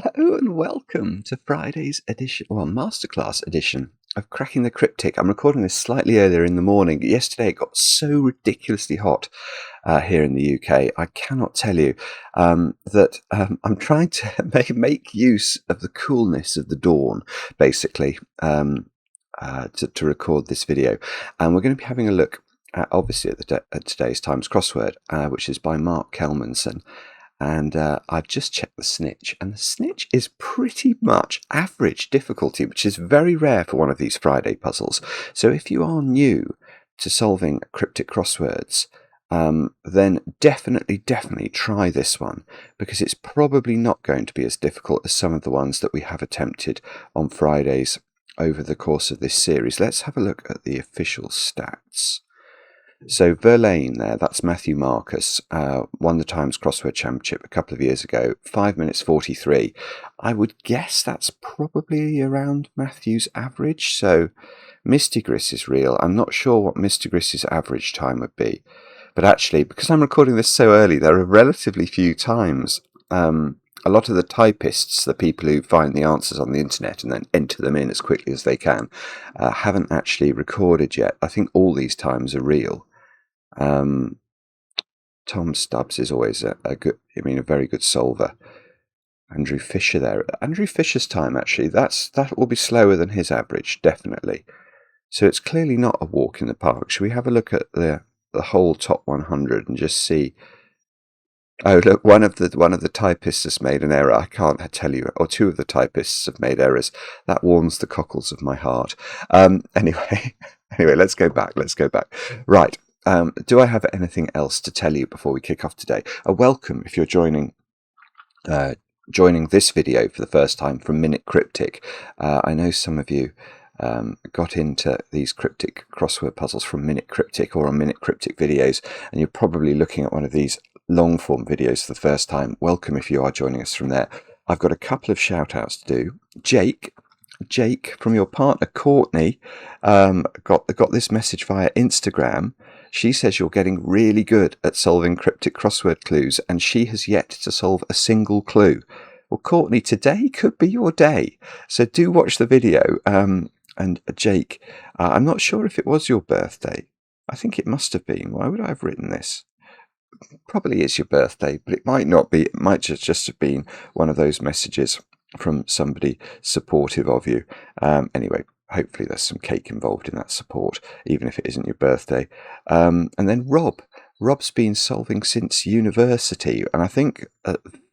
Hello and welcome to Friday's edition, well, Masterclass edition of Cracking the Cryptic. I'm recording this slightly earlier in the morning. Yesterday it got so ridiculously hot here in the UK. I cannot tell you that I'm trying to make use of the coolness of the dawn, basically, to record this video. And we're going to be having a look at, obviously, at today's Times Crossword, which is by Mark Kelmanson. And I've just checked the snitch, and the snitch is pretty much average difficulty, which is very rare for one of these Friday puzzles. So if you are new to solving cryptic crosswords, then definitely try this one, because it's probably not going to be as difficult as some of the ones that we have attempted on Fridays over the course of this series. Let's have a look at the official stats. So Verlaine there, that's Matthew Marcus, won the Times Crossword Championship a couple of years ago, 5 minutes 43. I would guess that's probably around Matthew's average. So Mystigris is real. I'm not sure what Mystigris's average time would be. But actually, because I'm recording this so early, there are relatively few times. A lot of the typists, the people who find the answers on the internet and then enter them in as quickly as they can, haven't actually recorded yet. I think all these times are real. Tom Stubbs is always a very good solver. Andrew Fisher there. Andrew Fisher's time, actually, that will be slower than his average, definitely. So it's clearly not a walk in the park. Should we have a look at the whole top 100 and just see? Oh, look, one of the typists has made an error. I can't tell you, or two of the typists have made errors. That warms the cockles of my heart. Anyway, let's go back. Right. Do I have anything else to tell you before we kick off today? A welcome if you're joining this video for the first time from Minute Cryptic. I know some of you got into these cryptic crossword puzzles from Minute Cryptic or on Minute Cryptic videos, and you're probably looking at one of these long form videos for the first time. Welcome if you are joining us from there. I've got a couple of shout outs to do. Jake from your partner Courtney got this message via Instagram. She says you're getting really good at solving cryptic crossword clues, and she has yet to solve a single clue. Well, Courtney, today could be your day, so do watch the video. And Jake, I'm not sure if it was your birthday. I think it must have been. Why would I have written this? Probably is your birthday, but it might not be. It might just have been one of those messages from somebody supportive of you. Anyway, hopefully there's some cake involved in that support, even if it isn't your birthday. And then Rob's been solving since university, and I think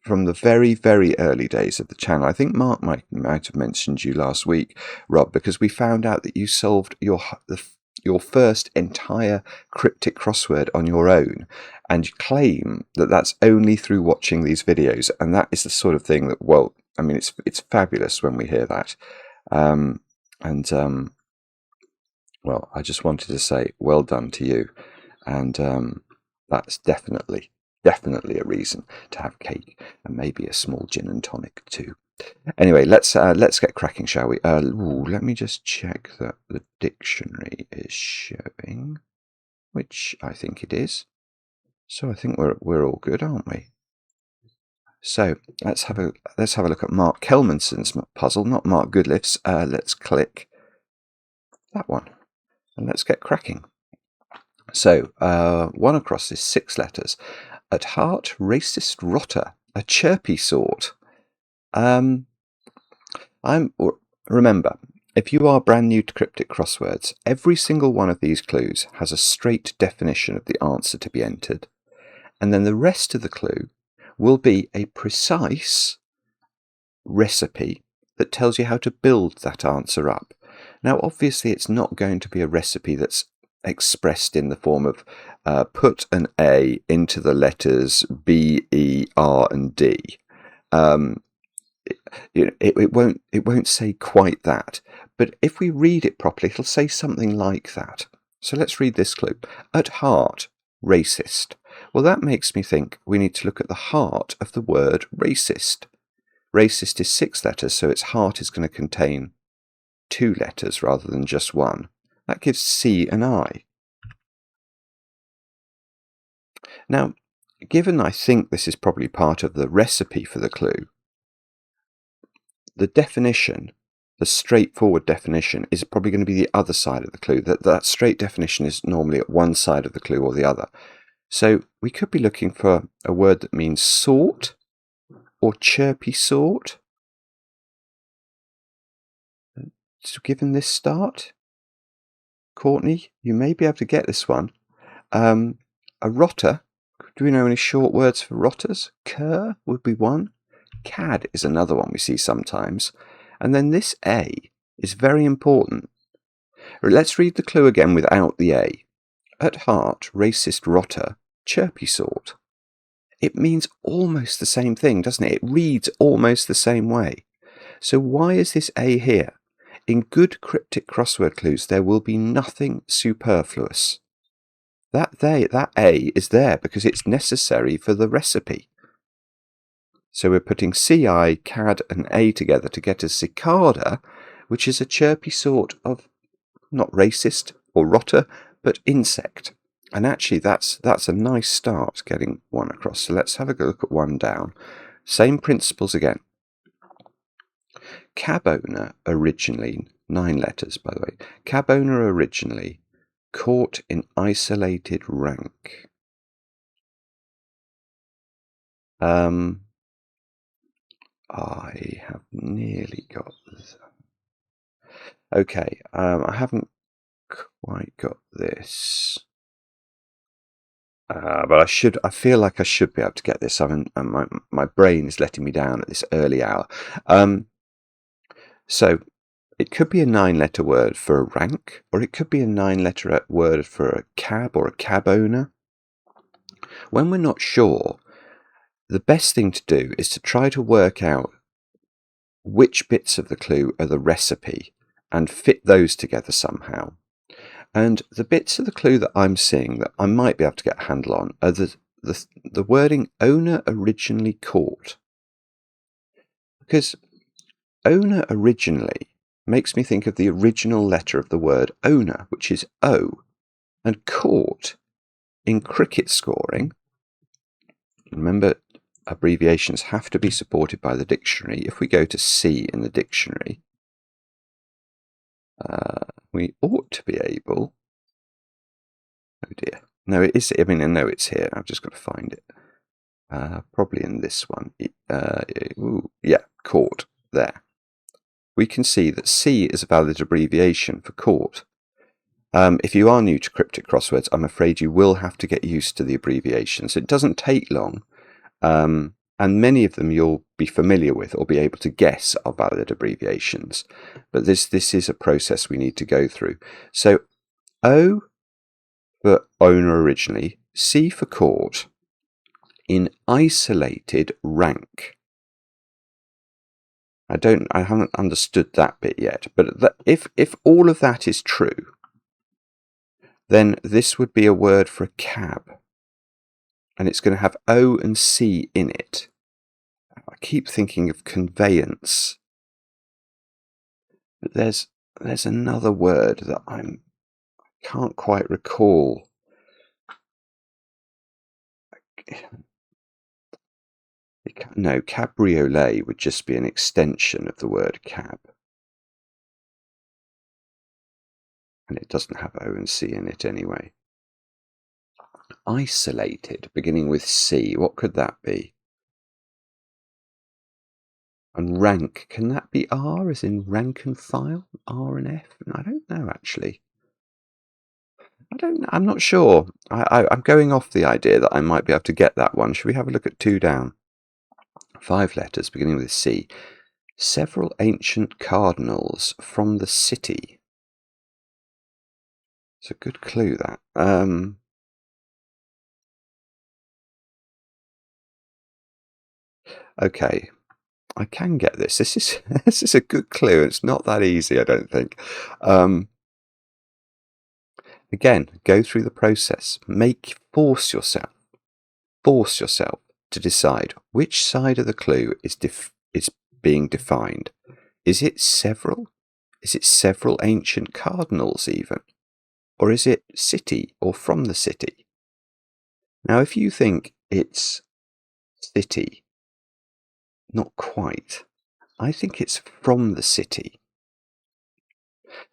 from the very early days of the channel. I think Mark might have mentioned you last week, Rob, because we found out that you solved your first entire cryptic crossword on your own, and you claim that that's only through watching these videos. And that is the sort of thing that, well, I mean, it's fabulous when we hear that. Well, I just wanted to say well done to you, and that's definitely a reason to have cake and maybe a small gin and tonic too. Anyway, let's get cracking, shall we? Let me just check that the dictionary is showing, which I think it is. So I think we're all good, aren't we? So let's have a look at Mark Kelmanson's puzzle, not Mark Goodliffe's. Let's click that one and let's get cracking. So one across is 6 letters. At heart, racist rotter, a chirpy sort. Remember, if you are brand new to cryptic crosswords, every single one of these clues has a straight definition of the answer to be entered, and then the rest of the clue will be a precise recipe that tells you how to build that answer up. Now, obviously, it's not going to be a recipe that's expressed in the form of put an A into the letters B, E, R, and D. It won't say quite that, but if we read it properly, it'll say something like that. So let's read this clue. At heart, racist. Well, that makes me think we need to look at the heart of the word racist. Racist is 6 letters, so its heart is going to contain 2 letters rather than just 1. That gives C and I. Now, given I think this is probably part of the recipe for the clue, the definition, the straightforward definition, is probably going to be the other side of the clue. That straight definition is normally at one side of the clue or the other. So we could be looking for a word that means sort or chirpy sort. So given this start, Courtney, you may be able to get this one. A rotter. Do we know any short words for rotters? Cur would be one. Cad is another one we see sometimes. And then this A is very important. Let's read the clue again without the A. At heart, racist rotter, chirpy sort. It means almost the same thing, doesn't it? It reads almost the same way. So why is this A here? In good cryptic crossword clues, there will be nothing superfluous. That A is there because it's necessary for the recipe. So we're putting CI, CAD and A together to get a cicada, which is a chirpy sort of, not racist or rotter, but insect. And actually that's a nice start getting one across. So let's have a look at one down. Same principles again. Cab owner originally, 9 letters by the way, cab owner originally, caught in isolated rank. I have nearly got this. Okay, I haven't quite got this. But I feel like I should be able to get this. My brain is letting me down at this early hour. So it could be a 9-letter word for a rank, or it could be a 9-letter word for a cab or a cab owner. When we're not sure, the best thing to do is to try to work out which bits of the clue are the recipe and fit those together somehow. And the bits of the clue that I'm seeing that I might be able to get a handle on are the wording owner originally caught. Because owner originally makes me think of the original letter of the word owner, which is O, and caught in cricket scoring. Remember, abbreviations have to be supported by the dictionary. If we go to C in the dictionary, we ought to be able... Oh dear. No, it is. I mean, I know it's here. I've just got to find it. Probably in this one. Yeah, caught. There. We can see that C is a valid abbreviation for caught. If you are new to cryptic crosswords, I'm afraid you will have to get used to the abbreviations. It doesn't take long. And many of them you'll be familiar with or be able to guess are valid abbreviations. But this is a process we need to go through. So O for owner originally, C for caught, in isolated rank. I haven't understood that bit yet, but if all of that is true, then this would be a word for a cab. And it's going to have O and C in it. I keep thinking of conveyance. But there's another word that I can't quite recall. No, cabriolet would just be an extension of the word cab. And it doesn't have O and C in it anyway. Isolated, beginning with C. What could that be? And rank, can that be R, as in rank and file? R and F? I don't know, actually. I'm not sure. I'm going off the idea that I might be able to get that one. Should we have a look at 2 down? 5 letters, beginning with C. Several ancient cardinals from the city. It's a good clue, that. Okay, I can get this. This is a good clue. It's not that easy, I don't think. Again, go through the process. Force yourself to decide which side of the clue is being defined. Is it several? Is it several ancient cardinals even? Or is it city or from the city? Now, if you think it's city, not quite. I think it's from the city.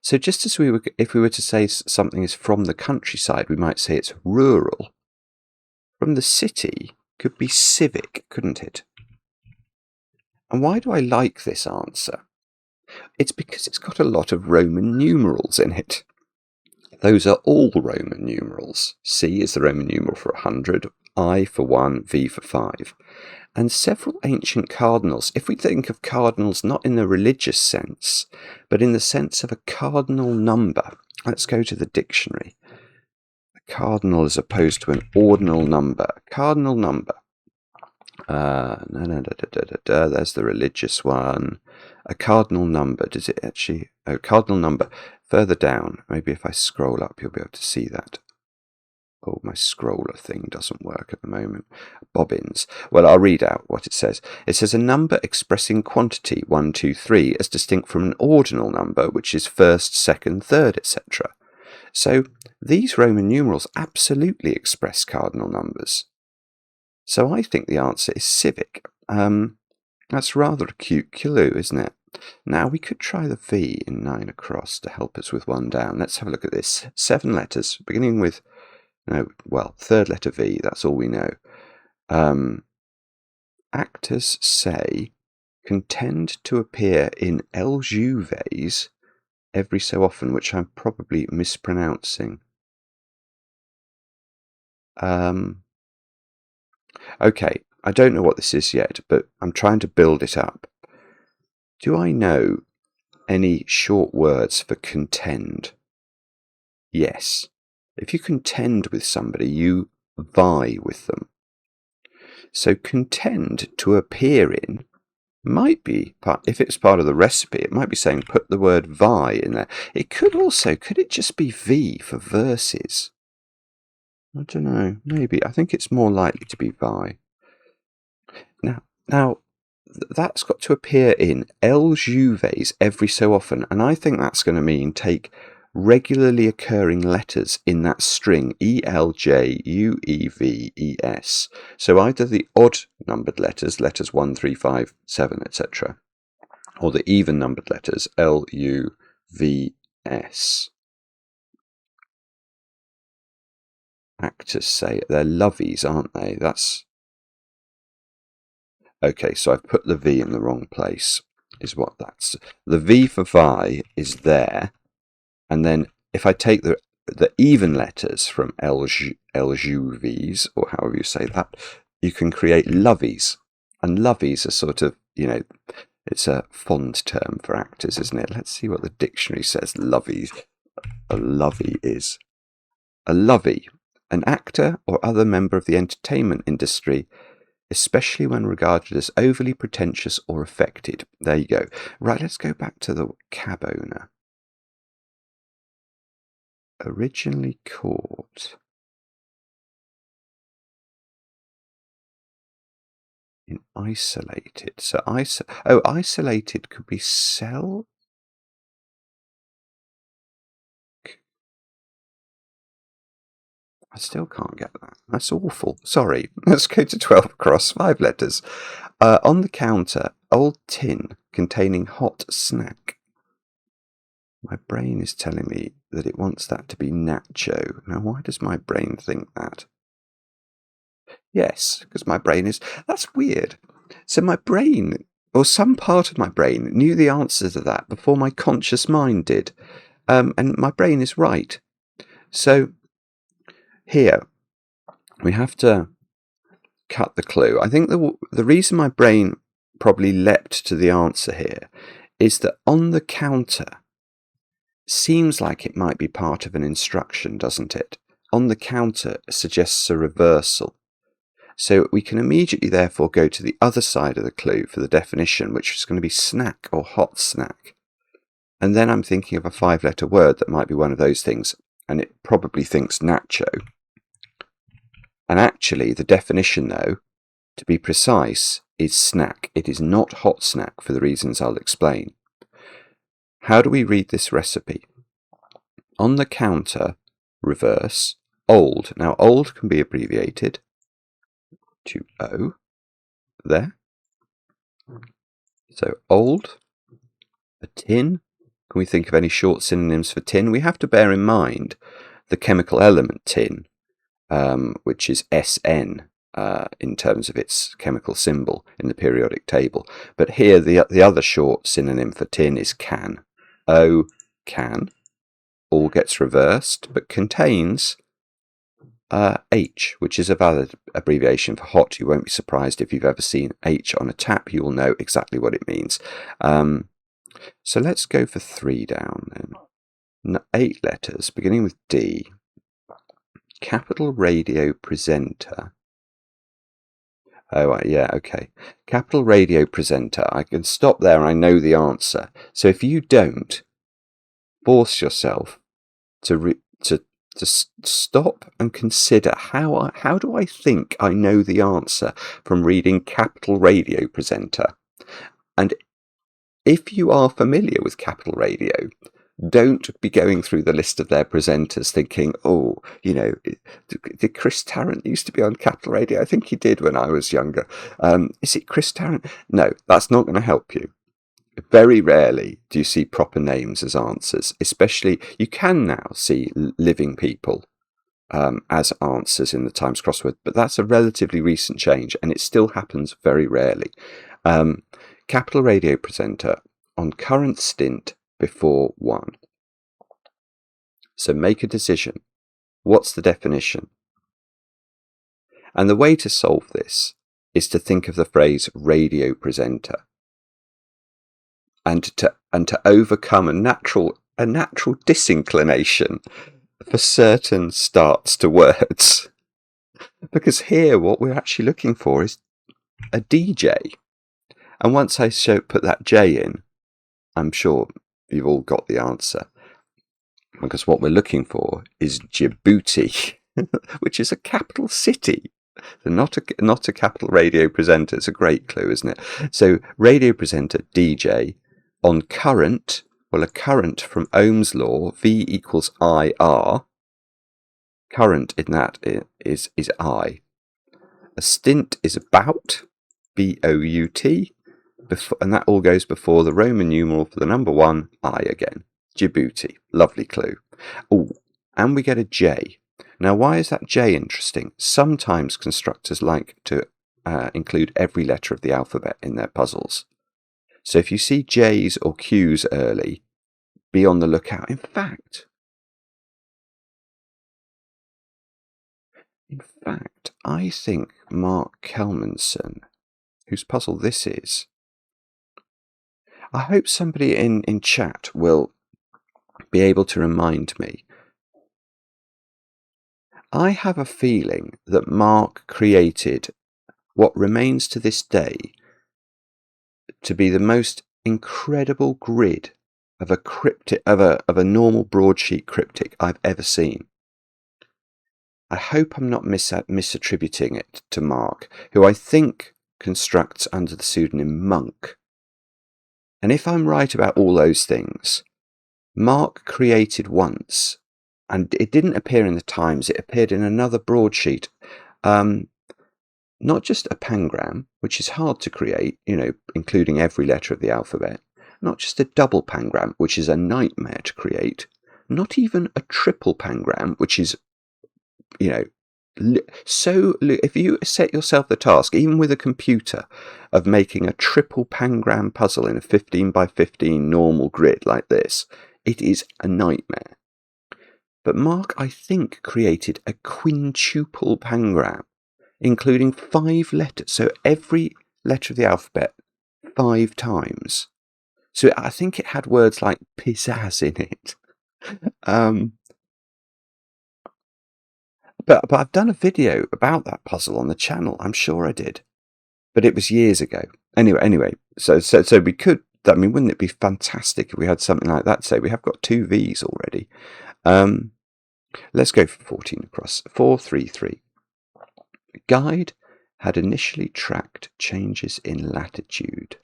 So just as if we were to say something is from the countryside, we might say it's rural. From the city could be civic, couldn't it? And why do I like this answer? It's because it's got a lot of Roman numerals in it. Those are all Roman numerals. C is the Roman numeral for 100, I for 1, V for 5. And several ancient cardinals, if we think of cardinals not in the religious sense, but in the sense of a cardinal number. Let's go to the dictionary. A cardinal as opposed to an ordinal number. Cardinal number. There's the religious one. A cardinal number. Does it actually? Oh, cardinal number. Further down. Maybe if I scroll up, you'll be able to see that. Oh, my scroller thing doesn't work at the moment. Bobbins. Well, I'll read out what it says. It says a number expressing quantity 1, 2, 3 as distinct from an ordinal number, which is first, second, third, etc. So these Roman numerals absolutely express cardinal numbers. So I think the answer is civic. That's rather a cute clue, isn't it? Now we could try the V in 9 across to help us with one down. Let's have a look at this. 7 letters, beginning with, third letter V, that's all we know. Actors say contend to appear in El Juves every so often, which I'm probably mispronouncing. Okay, I don't know what this is yet, but I'm trying to build it up. Do I know any short words for contend? Yes. If you contend with somebody, you vie with them. So contend to appear in might be, if it's part of the recipe, it might be saying put the word vie in there. It could it just be V for verses? I don't know, maybe. I think it's more likely to be vie. Now, that's got to appear in El Juves every so often, and I think that's going to mean take regularly occurring letters in that string, ELJUEVES. So either the odd numbered letters 1, 3, 5, 7, etc., or the even numbered letters LUVS. Actors say they're lovies, aren't they? That's okay. So I've put the V in the wrong place. Is what that's. The V for vi is there, and then if I take the even letters from LJUVs, or however you say that, you can create lovies. And lovies are sort of, it's a fond term for actors, isn't it? Let's see what the dictionary says lovies. A lovey is. A lovey, an actor or other member of the entertainment industry, especially when regarded as overly pretentious or affected. There you go. Right, let's go back to the cab owner. Originally caught in isolated. So isolated could be cell. I still can't get that. That's awful. Sorry. Let's go to 12 across, 5 letters. On the counter, old tin containing hot snack. My brain is telling me that it wants that to be nacho. Now, why does my brain think that? Yes, because my brain is... That's weird. So my brain, or some part of my brain, knew the answer to that before my conscious mind did. And my brain is right. So here, we have to cut the clue. I think the reason my brain probably leapt to the answer here is that on the counter seems like it might be part of an instruction, doesn't it? On the counter suggests a reversal. So we can immediately therefore go to the other side of the clue for the definition, which is going to be snack or hot snack. And then I'm thinking of a 5-letter word that might be one of those things, and it probably thinks nacho. And actually, the definition, though, to be precise, is snack. It is not hot snack for the reasons I'll explain. How do we read this recipe? On the counter, reverse, old. Now, old can be abbreviated to O. There. So old, a tin. Can we think of any short synonyms for tin? We have to bear in mind the chemical element tin, which is SN in terms of its chemical symbol in the periodic table. But here the other short synonym for tin is can. O, can. All gets reversed, but contains H, which is a valid abbreviation for hot. You won't be surprised if you've ever seen H on a tap. You will know exactly what it means. So let's go for 3 down then. 8 letters, beginning with D. Capital radio presenter. Oh, yeah, okay. Capital radio presenter. I can stop there. I know the answer. So if you don't, force yourself to stop and consider how do I think I know the answer from reading Capital Radio Presenter. And if you are familiar with Capital Radio, don't be going through the list of their presenters thinking, oh, you know, did Chris Tarrant used to be on Capital Radio? I think he did when I was younger. Is it Chris Tarrant? No, that's not going to help you. Very rarely do you see proper names as answers, especially you can now see living people as answers in the Times Crossword, but that's a relatively recent change and it still happens very rarely. Capital Radio presenter on current stint before 1. So make a decision. What's the definition? And the way to solve this is to think of the phrase radio presenter. And to overcome a natural disinclination for certain starts to words. Because here what we're actually looking for is a DJ. And once I put that J in, I'm sure you've all got the answer. Because what we're looking for is Djibouti, which is a capital city. Not a capital radio presenter. It's a great clue, isn't it? So radio presenter, DJ. On current, well, a current from Ohm's law, V equals IR. Current in that is I. A stint is about, B-O-U-T, and that all goes before the Roman numeral for the number 1, I again. Djibouti. Lovely clue. Oh, and we get a J. Now, why is that J interesting? Sometimes constructors like to include every letter of the alphabet in their puzzles. So if you see J's or Q's early, be on the lookout. In fact, I think Mark Kelmanson, whose puzzle this is, I hope somebody in chat will be able to remind me. I have a feeling that Mark created what remains to this day to be the most incredible grid of a cryptic of a normal broadsheet cryptic I've ever seen. I hope I'm not misattributing it to Mark, who I think constructs under the pseudonym Monk. And if I'm right about all those things, Mark created once, and it didn't appear in the Times, it appeared in another broadsheet, not just a pangram, which is hard to create, including every letter of the alphabet, not just a double pangram, which is a nightmare to create, not even a triple pangram, which is, so if you set yourself the task, even with a computer, of making a triple pangram puzzle in a 15 by 15 normal grid like this, it is a nightmare. But Mark, I think, created a quintuple pangram, including 5 letters, so every letter of the alphabet 5 times. So I think it had words like pizzazz in it. But I've done a video about that puzzle on the channel. I'm sure I did, but it was years ago. Anyway, so we could. I mean, wouldn't it be fantastic if we had something like that? Say we have got 2 V's already. Let's go for 14 across. 433. Guide had initially tracked changes in latitude.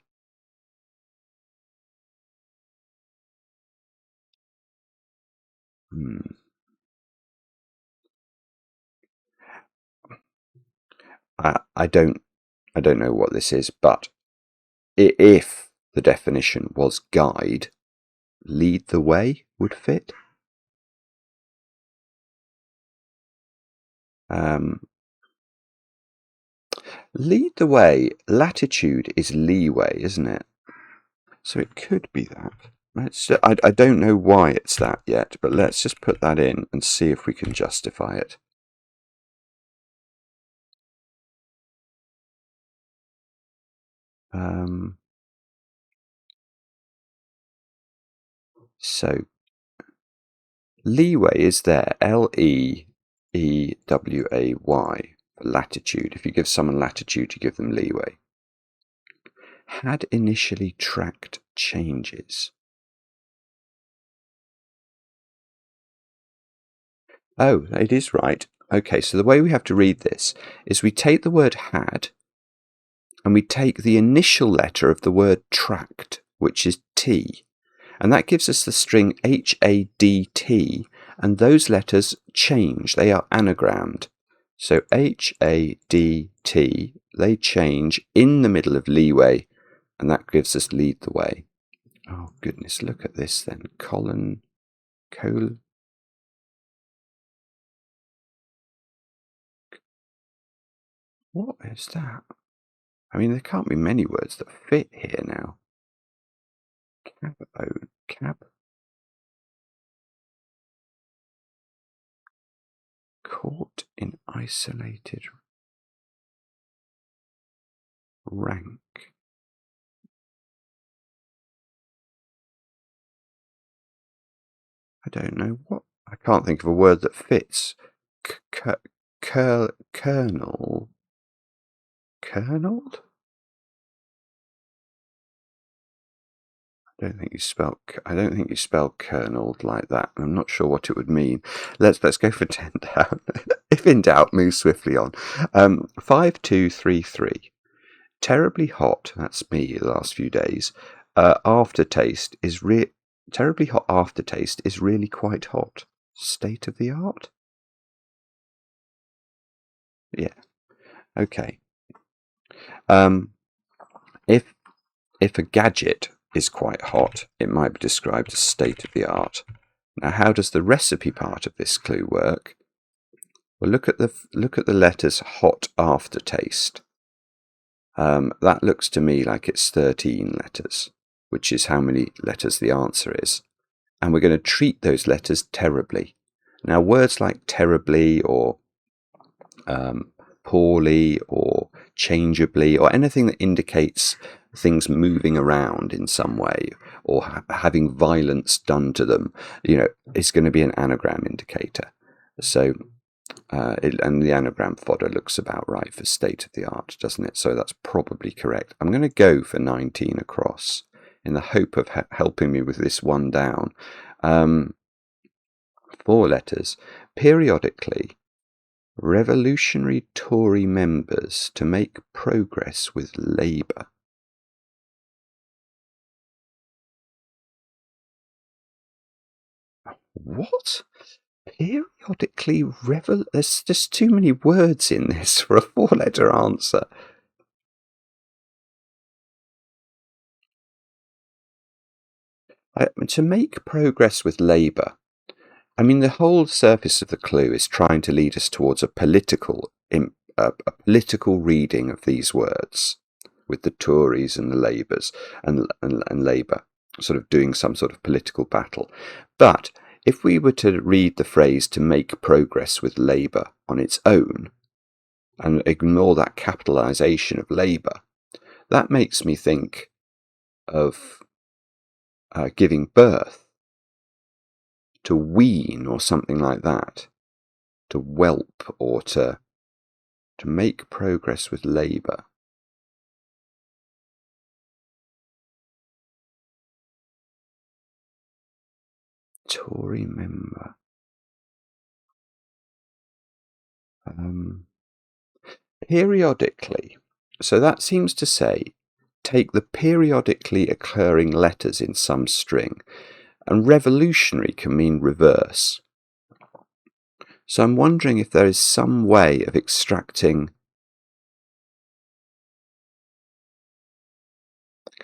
I don't know what this is, but if the definition was guide, lead the way would fit. Lead the way, latitude is leeway, isn't it? So it could be that. I don't know why it's that yet, but let's just put that in and see if we can justify it. So leeway is there, Leeway, for latitude. If you give someone latitude, you give them leeway. Had initially tracked changes. Oh, it is right. Okay, so the way we have to read this is we take the word had and we take the initial letter of the word tracked, which is T, and that gives us the string HADT, and those letters change. They are anagrammed. So HADT, they change in the middle of leeway, and that gives us lead the way. Oh goodness, look at this then. What is that? I mean, there can't be many words that fit here now. Cab. Caught in isolated rank. I don't know what. I can't think of a word that fits. Colonel. Coloneled? I don't think you spell coloneled like that. I'm not sure what it would mean. Let's go for 10 down. If in doubt, move swiftly on. 5233. Terribly hot. That's me the last few days. Aftertaste is terribly hot. Aftertaste is really quite hot. State of the art. Yeah. Okay. If a gadget is quite hot, it might be described as state of the art. Now, how does the recipe part of this clue work? Well, look at the letters hot aftertaste. That looks to me like it's 13 letters, which is how many letters the answer is. And we're going to treat those letters terribly. Now, words like terribly or poorly or changeably or anything that indicates things moving around in some way or having violence done to them, is going to be an anagram indicator. So and the anagram fodder looks about right for state of the art, doesn't it? So that's probably correct. I'm going to go for 19 across in the hope of helping me with this one down. 4 letters. Periodically, revolutionary Tory members to make progress with Labour. What? Periodically there's just too many words in this for a 4-letter answer. To make progress with Labour. I mean, the whole surface of the clue is trying to lead us towards a political reading of these words, with the Tories and the Labours and Labour sort of doing some sort of political battle. But if we were to read the phrase to make progress with Labour on its own and ignore that capitalisation of Labour, that makes me think of giving birth, to wean or something like that, to whelp or to make progress with Labour. Tory member. Periodically. So that seems to say take the periodically occurring letters in some string, and revolutionary can mean reverse. So I'm wondering if there is some way of extracting.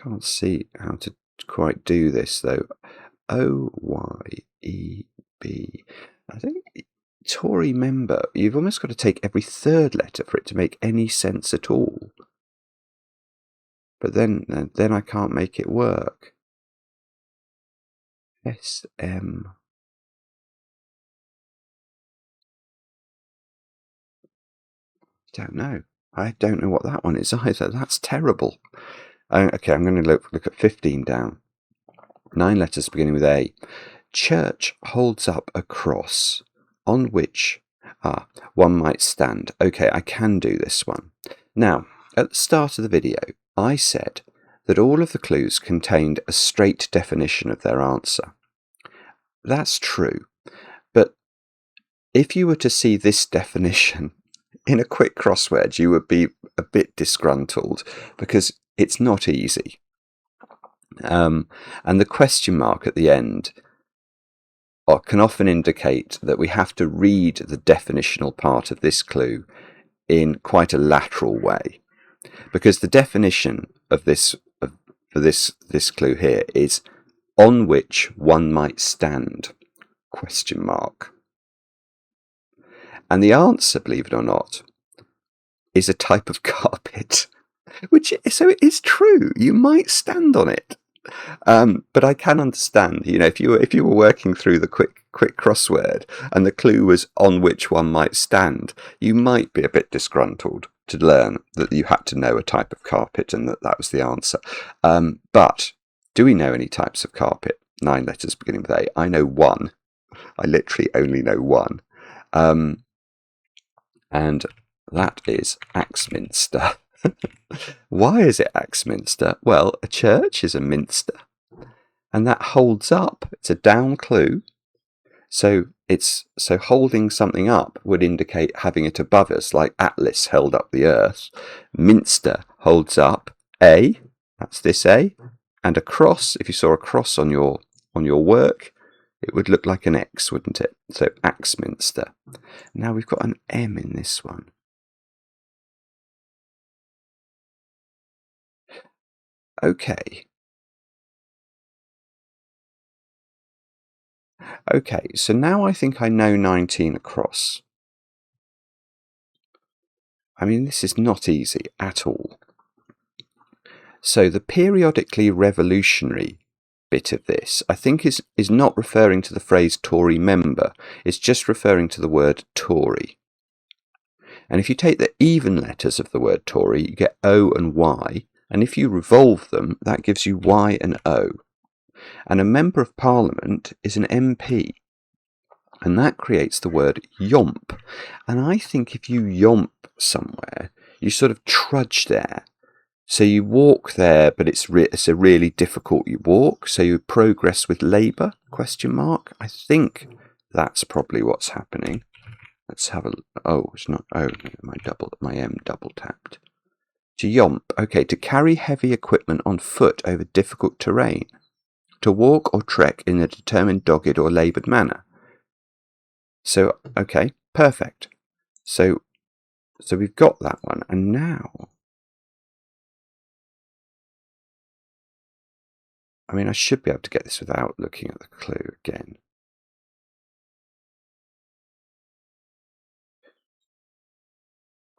Can't see how to quite do this though. O-Y-E-B. I think Tory member, you've almost got to take every third letter for it to make any sense at all. But then I can't make it work. S-M. Don't know. I don't know what that one is either. That's terrible. Okay, I'm going to look at 15 down. 9 letters beginning with A. Church holds up a cross on which one might stand. Okay, I can do this one. Now, at the start of the video, I said that all of the clues contained a straight definition of their answer. That's true, but if you were to see this definition in a quick crossword, you would be a bit disgruntled because it's not easy. And the question mark at the end can often indicate that we have to read the definitional part of this clue in quite a lateral way, because the definition of this clue here is on which one might stand, question mark. And the answer, believe it or not, is a type of carpet, so it is true. You might stand on it. But I can understand, if you were working through the quick crossword and the clue was on which one might stand, you might be a bit disgruntled to learn that you had to know a type of carpet and that was the answer. But do we know any types of carpet? 9 letters beginning with A. I know one. I literally only know one. And that is Axminster. Why is it Axminster? Well, a church is a minster, and that holds up. It's a down clue, so holding something up would indicate having it above us, like Atlas held up the earth. Minster holds up A, that's this A, and a cross. If you saw a cross on your work, it would look like an X, wouldn't it? So Axminster. Now we've got an M in this one. Okay, so now I think I know 19 across. I mean, this is not easy at all. So the periodically revolutionary bit of this, I think, is not referring to the phrase Tory member. It's just referring to the word Tory. And if you take the even letters of the word Tory, you get O and Y. And if you revolve them, that gives you Y and O. And a Member of Parliament is an MP. And that creates the word yomp. And I think if you yomp somewhere, you sort of trudge there. So you walk there, but it's a really difficult walk. So you progress with labour, question mark. I think that's probably what's happening. Let's have a, it's not, my M double tapped. To yomp, okay, to carry heavy equipment on foot over difficult terrain. To walk or trek in a determined dogged or laboured manner. So, okay, perfect. So we've got that one, and now, I mean, I should be able to get this without looking at the clue again.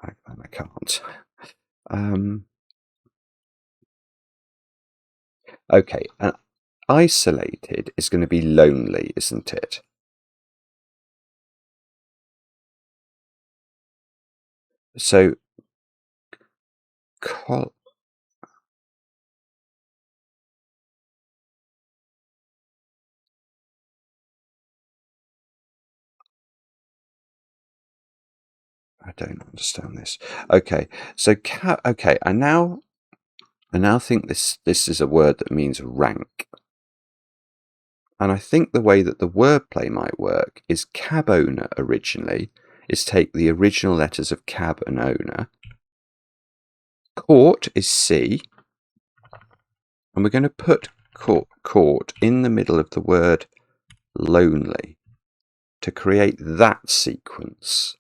I can't. Okay, and isolated is going to be lonely, isn't it? So, I don't understand this. Okay, so okay, I now think this is a word that means rank. And I think the way that the wordplay might work is cab owner originally is take the original letters of cab and owner. Court is C. And we're going to put court in the middle of the word lonely to create that sequence.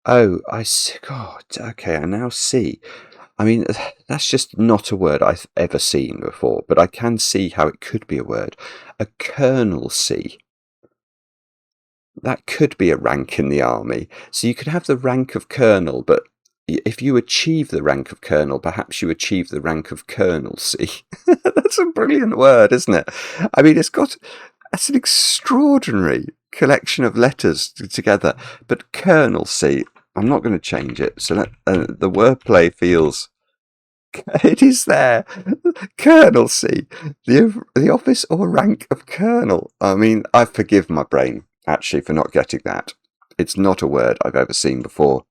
Oh, I see. God, okay, I now see. I mean, that's just not a word I've ever seen before, but I can see how it could be a word. A colonelcy. That could be a rank in the army. So you could have the rank of colonel, but if you achieve the rank of colonel, perhaps you achieve the rank of colonelcy. That's a brilliant word, isn't it? I mean, that's an extraordinary collection of letters together. But colonelcy, I'm not going to change it. So the wordplay feels. It is there. Colonelcy, the office or rank of colonel. I mean, I forgive my brain, actually, for not getting that. It's not a word I've ever seen before.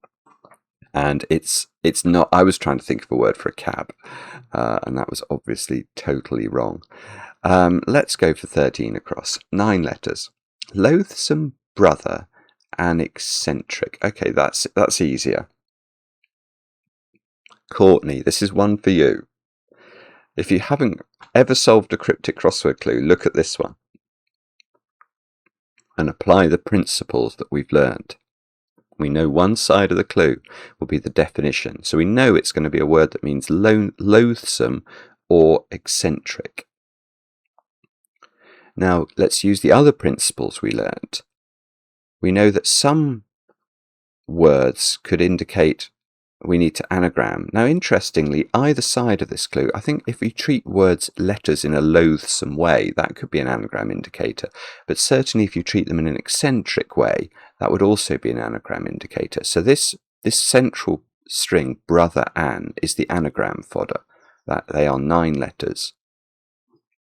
And it's not. I was trying to think of a word for a cab, and that was obviously totally wrong. Let's go for 13 across. 9 letters. Loathsome brother and eccentric. Okay, that's easier. Courtney, this is one for you. If you haven't ever solved a cryptic crossword clue, look at this one and apply the principles that we've learned. We know one side of the clue will be the definition, so we know it's going to be a word that means loathsome or eccentric. Now, let's use the other principles we learned. We know that some words could indicate we need to anagram. Now, interestingly, either side of this clue, I think if we treat letters in a loathsome way, that could be an anagram indicator. But certainly if you treat them in an eccentric way, that would also be an anagram indicator. So this central string, brother Ann, is the anagram fodder. That they are 9 letters.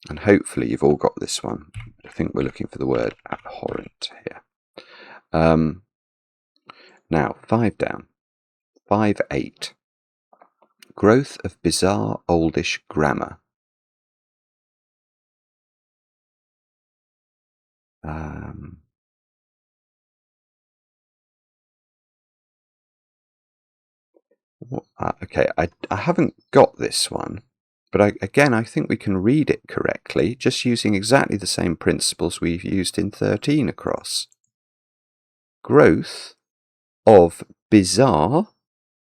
And hopefully you've all got this one. I think we're looking for the word abhorrent here. Now, 5 down. 5-8. Growth of bizarre oldish grammar. Okay, I haven't got this one, but again, I think we can read it correctly, just using exactly the same principles we've used in 13 across. Growth of bizarre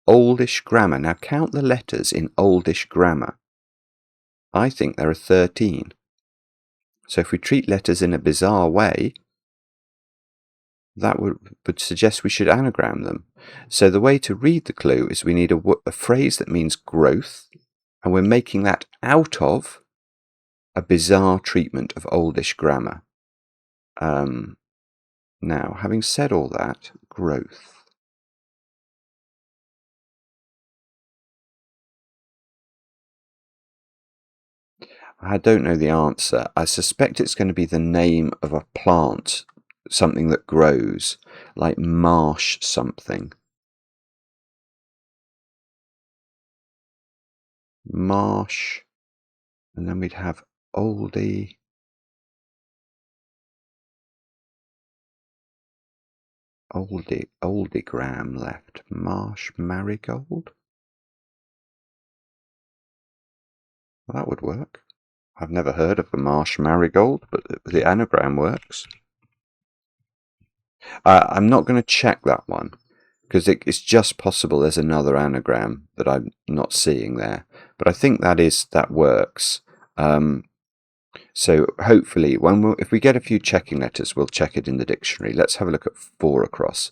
oldish grammar. Now count the letters in oldish grammar. I think there are 13. So if we treat letters in a bizarre way, that would suggest we should anagram them. So the way to read the clue is we need a phrase that means growth, and we're making that out of a bizarre treatment of oldish grammar. Now, having said all that, growth. I don't know the answer. I suspect it's going to be the name of a plant, something that grows, like marsh something. Marsh, and then we'd have oldigram left. Marsh marigold. Well, that would work. I've never heard of a marsh marigold, but the anagram works. I'm not going to check that one, because it's just possible there's another anagram that I'm not seeing there. But I think that works. So hopefully, if we get a few checking letters, we'll check it in the dictionary. Let's have a look at 4 across.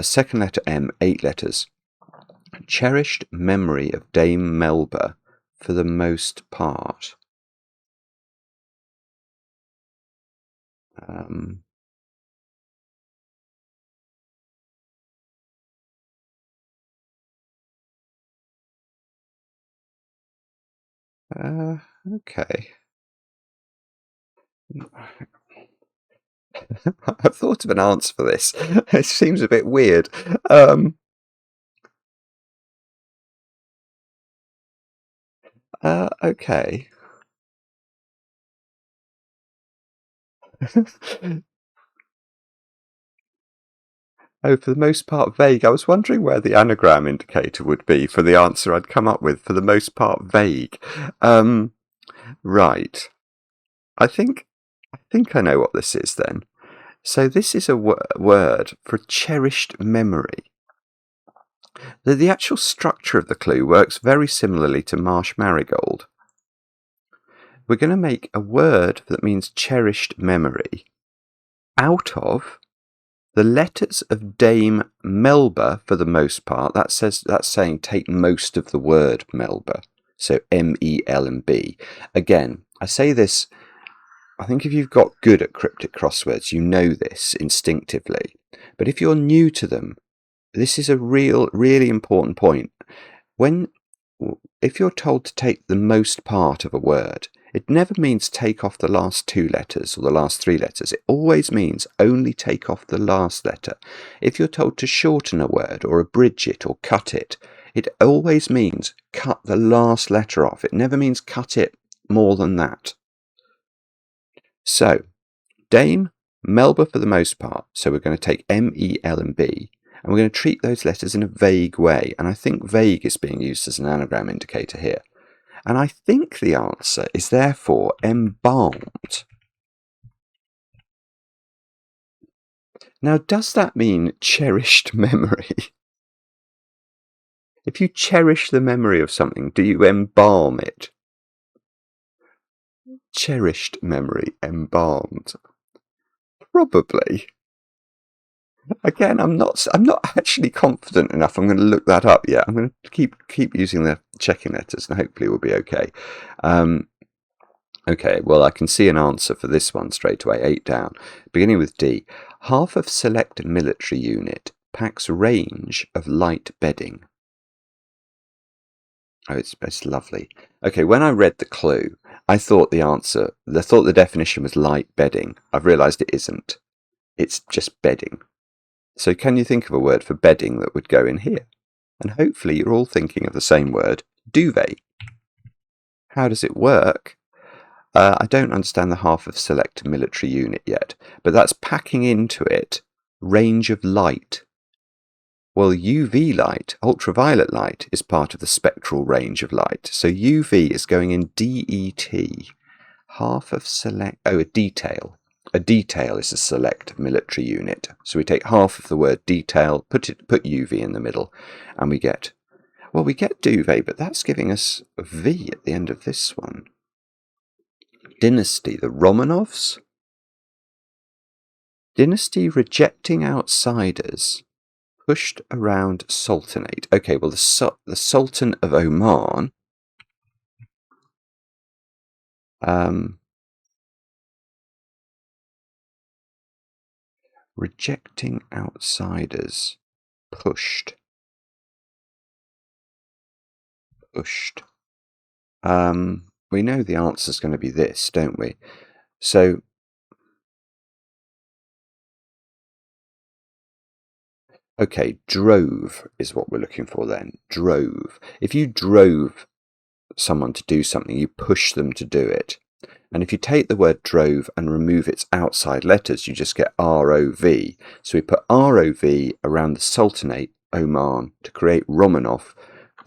Second letter M, 8 letters. Cherished memory of Dame Melba for the most part. Okay. I've thought of an answer for this. It seems a bit weird. Okay. Oh, for the most part vague. I was wondering where the anagram indicator would be for the answer I'd come up with. For the most part vague. Right. I think I know what this is then. So this is a word for cherished memory. The actual structure of the clue works very similarly to marsh marigold. We're going to make a word that means cherished memory out of the letters of Dame Melba for the most part. That's saying take most of the word Melba. So M-E-L and B. Again, I say this, I think if you've got good at cryptic crosswords, you know this instinctively. But if you're new to them, this is a really important point. If you're told to take the most part of a word, it never means take off the last 2 letters or the last 3 letters. It always means only take off the last letter. If you're told to shorten a word or abridge it or cut it, it always means cut the last letter off. It never means cut it more than that. So, Dame, Melba for the most part. So we're going to take M, E, L and B, and we're going to treat those letters in a vague way. And I think vague is being used as an anagram indicator here. And I think the answer is therefore embalmed. Now, does that mean cherished memory? If you cherish the memory of something, do you embalm it? Cherished memory, embalmed. Probably. Again, I'm not actually confident enough. I'm going to look that up. Yeah, I'm going to keep using the checking letters, and hopefully we'll be okay. Okay, well, I can see an answer for this one straight away. 8 down, beginning with D. Half of select military unit packs range of light bedding. Oh, it's lovely. Okay, when I read the clue, I thought the definition was light bedding. I've realised it isn't. It's just bedding. So can you think of a word for bedding that would go in here? And hopefully you're all thinking of the same word, duvet. How does it work? I don't understand the half of select military unit yet, but that's packing into it range of light. Well, UV light, ultraviolet light, is part of the spectral range of light. So UV is going in DET. Half of select... Oh, a detail. A detail is a select military unit. So we take half of the word detail, put UV in the middle, and we get duvet, but that's giving us a V at the end of this one. Dynasty, the Romanovs. Dynasty rejecting outsiders, pushed around sultanate. Okay, well, the Sultan of Oman. Rejecting outsiders, pushed. We know the answer is going to be this, don't we? So, okay, drove is what we're looking for then. Drove. If you drove someone to do something, you push them to do it. And if you take the word drove and remove its outside letters, you just get ROV. So we put ROV around the Sultanate, Oman, to create Romanov,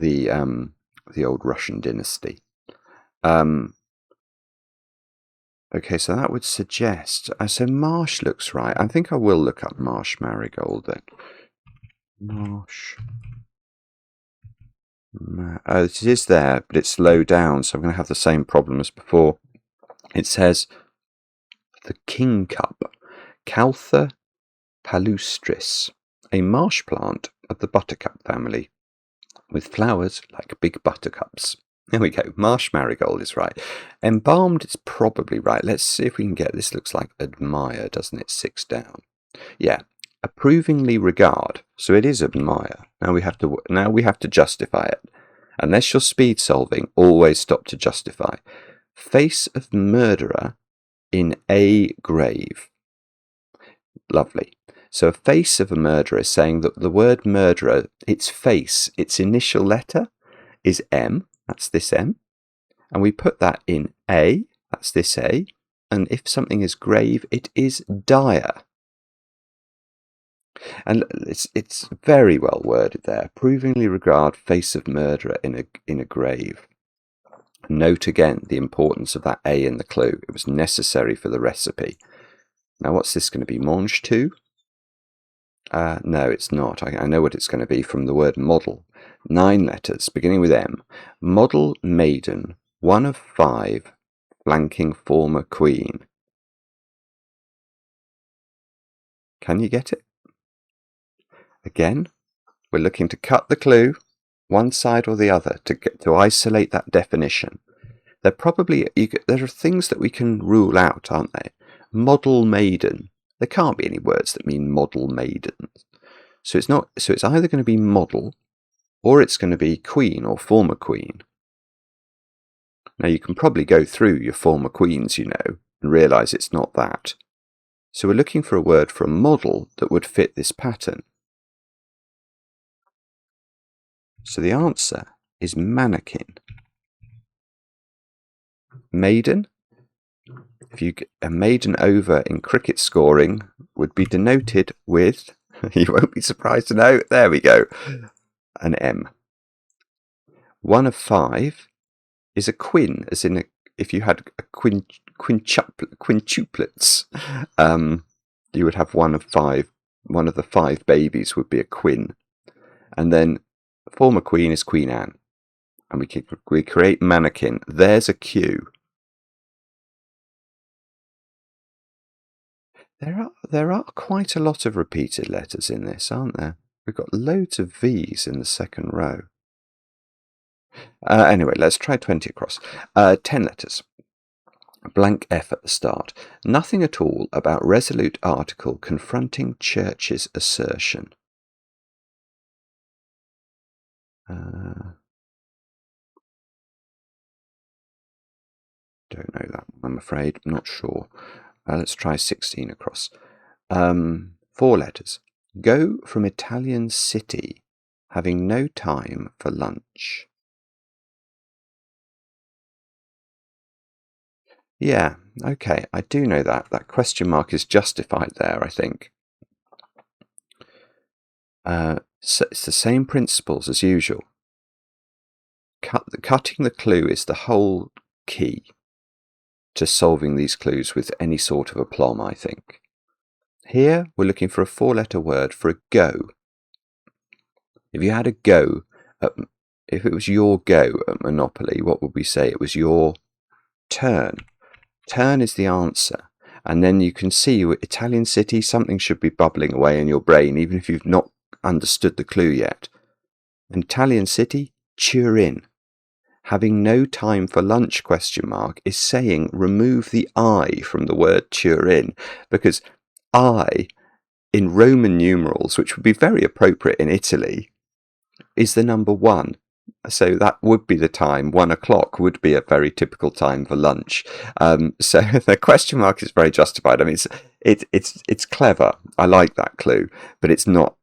the old Russian dynasty. Okay, so that would suggest... so marsh looks right. I think I will look up marsh marigold then. Marsh... Oh, it is there, but it's low down, so I'm going to have the same problem as before. It says the king cup, Caltha palustris, a marsh plant of the buttercup family, with flowers like big buttercups. There we go. Marsh marigold is right. Embalmed is probably right. Let's see if we can get this. Looks like admire, doesn't it? 6 down. Yeah. Approvingly regard. So it is admire. Now we have to justify it. Unless you're speed solving, always stop to justify. Face of murderer in a grave. Lovely. So a face of a murderer is saying that the word murderer, its face, its initial letter is M. That's this M. And we put that in A. That's this A. And if something is grave, it is dire. And it's very well worded there. Approvingly regard face of murderer in a grave. Note again the importance of that A in the clue. It was necessary for the recipe. Now what's this going to be? Mange tout? No, it's not. I know what it's going to be from the word model. 9 letters, beginning with M. Model maiden, 1 of 5, flanking former queen. Can you get it? Again, we're looking to cut the clue, one side or the other, to isolate that definition. There are things that we can rule out, aren't there? Model maiden. There can't be any words that mean model maiden. So it's either going to be model, or it's going to be queen or former queen. Now you can probably go through your former queens, and realise it's not that. So we're looking for a word for a model that would fit this pattern. So the answer is mannequin. Maiden. A maiden over in cricket scoring would be denoted with, you won't be surprised to know, there we go, an M. 1 of 5 is a quin, as in if you had a quintuplets, you would have 1 of 5. One of the 5 babies would be a quin. And then former queen is Queen Anne. And we create mannequin. There's a Q. There are quite a lot of repeated letters in this, aren't there? We've got loads of V's in the second row. Anyway, let's try 20 across. 10 letters. Blank F at the start. Nothing at all about resolute article confronting Church's assertion. Don't know that one, I'm afraid. I'm not sure. Let's try 16 across. 4 letters. Go from Italian city, having no time for lunch. Yeah, okay, I do know that. That question mark is justified there, I think. So it's the same principles as usual. Cutting the clue is the whole key to solving these clues with any sort of aplomb, I think. Here, we're looking for a 4-letter word for a go. If you had a go, if it was your go at Monopoly, what would we say? It was your turn. Turn is the answer. And then you can see Italian city, something should be bubbling away in your brain, even if you've not understood the clue yet. An Italian city, Turin. Having no time for lunch, is saying remove the I from the word Turin, because I, in Roman numerals, which would be very appropriate in Italy, is the number 1. So that would be the time. 1 o'clock would be a very typical time for lunch. So the question mark is very justified. I mean, it's clever. I like that clue, but it's not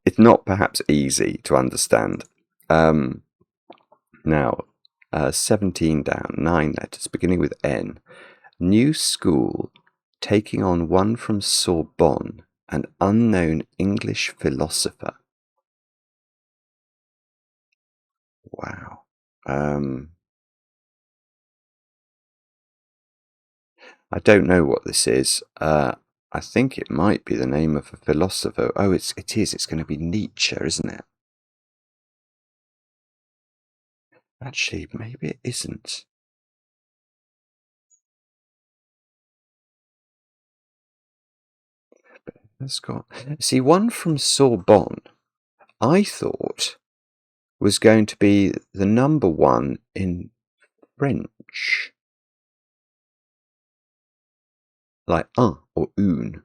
perhaps easy to understand. Now, 17 down, 9 letters, beginning with N. New school, taking on one from Sorbonne, an unknown English philosopher. Wow. I don't know what this is. I think it might be the name of a philosopher. Oh, it is. It's going to be Nietzsche, isn't it? Actually, maybe it isn't. See, one from Sorbonne, I thought was going to be the number 1 in French. Like un or une.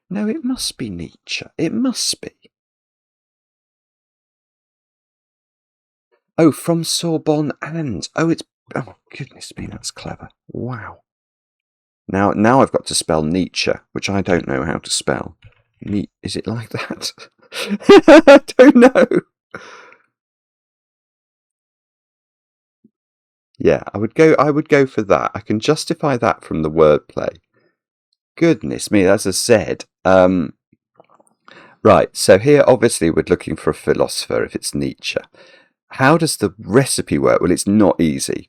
No, it must be Nietzsche. It must be. Oh, from Sorbonne and... Oh, goodness me, that's clever. Wow. Now I've got to spell Nietzsche, which I don't know how to spell. Is it like that? I don't know. Yeah, I would go for that. I can justify that from the wordplay. Goodness me, that's a Z. Right, so here obviously we're looking for a philosopher if it's Nietzsche. How does the recipe work? Well, it's not easy.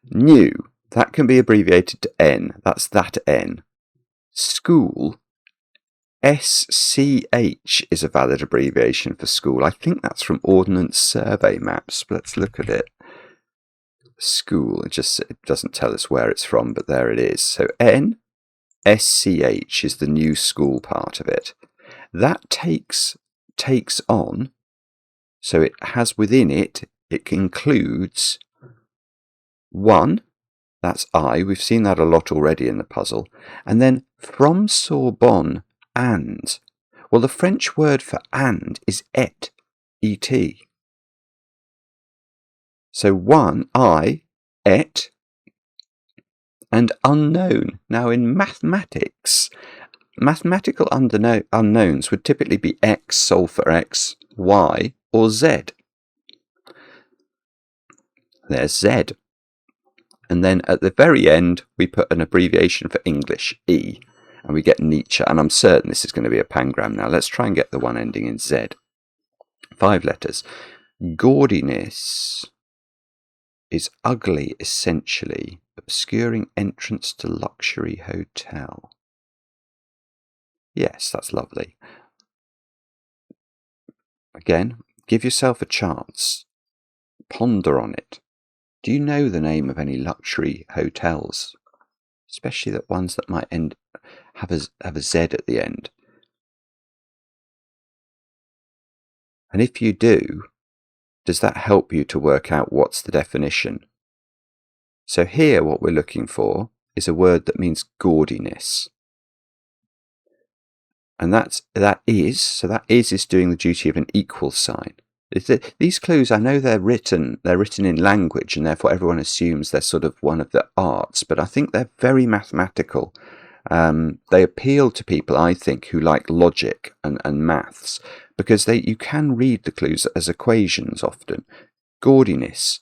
New, that can be abbreviated to N. That's that N. School, SCH is a valid abbreviation for school. I think that's from Ordnance Survey Maps. Let's look at it. School, it doesn't tell us where it's from, but there it is. So NSCH is the new school part of it. That takes on, so it has within it, it includes 1, that's I, we've seen that a lot already in the puzzle, and then from Sorbonne, and. Well, the French word for and is et, et. So 1, I, et, and unknown. Now in mathematics, mathematical unknowns would typically be x, solve for x, y, or z. There's z. And then at the very end, we put an abbreviation for English, E, and we get Nietzsche. And I'm certain this is going to be a pangram now. Let's try and get the one ending in Z. 5 letters. Gaudiness is ugly, essentially, obscuring entrance to luxury hotel. Yes, that's lovely. Again, give yourself a chance. Ponder on it. Do you know the name of any luxury hotels? Especially the ones that might have a Z at the end. And if you do, does that help you to work out what's the definition? So here what we're looking for is a word that means gaudiness. And that is doing the duty of an equal sign. These clues, I know they're written in language, and therefore everyone assumes they're sort of one of the arts, but I think they're very mathematical. They appeal to people, I think, who like logic and maths, because you can read the clues as equations often. Gaudiness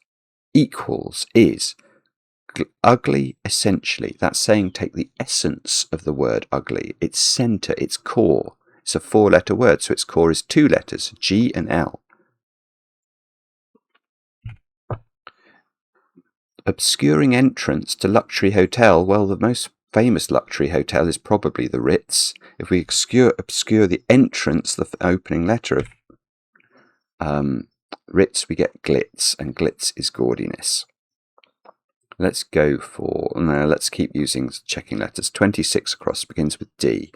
equals is ugly, essentially. That's saying take the essence of the word ugly, its center, its core. It's a 4-letter word, so its core is 2 letters, G and L. Obscuring entrance to luxury hotel. Well, the most famous luxury hotel is probably the Ritz. If we obscure the entrance, the opening letter of Ritz, we get glitz, and glitz is gaudiness. Let's let's keep using checking letters. 26 across begins with D.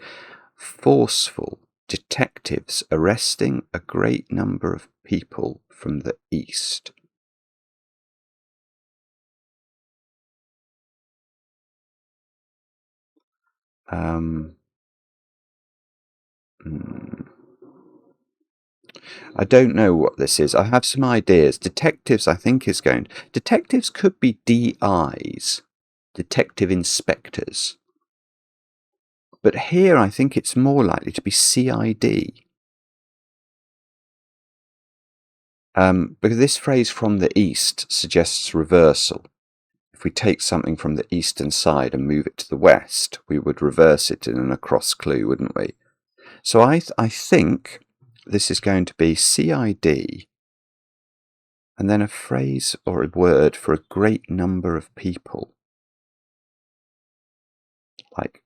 Forceful. Detectives arresting a great number of people from the east. I don't know what this is. I have some ideas. Detectives, I think, is going. Detectives could be DIs, detective inspectors. But here I think it's more likely to be CID. Because this phrase from the east suggests reversal. If we take something from the eastern side and move it to the west, we would reverse it in an across clue, wouldn't we? So I think this is going to be CID, and then a phrase or a word for a great number of people, like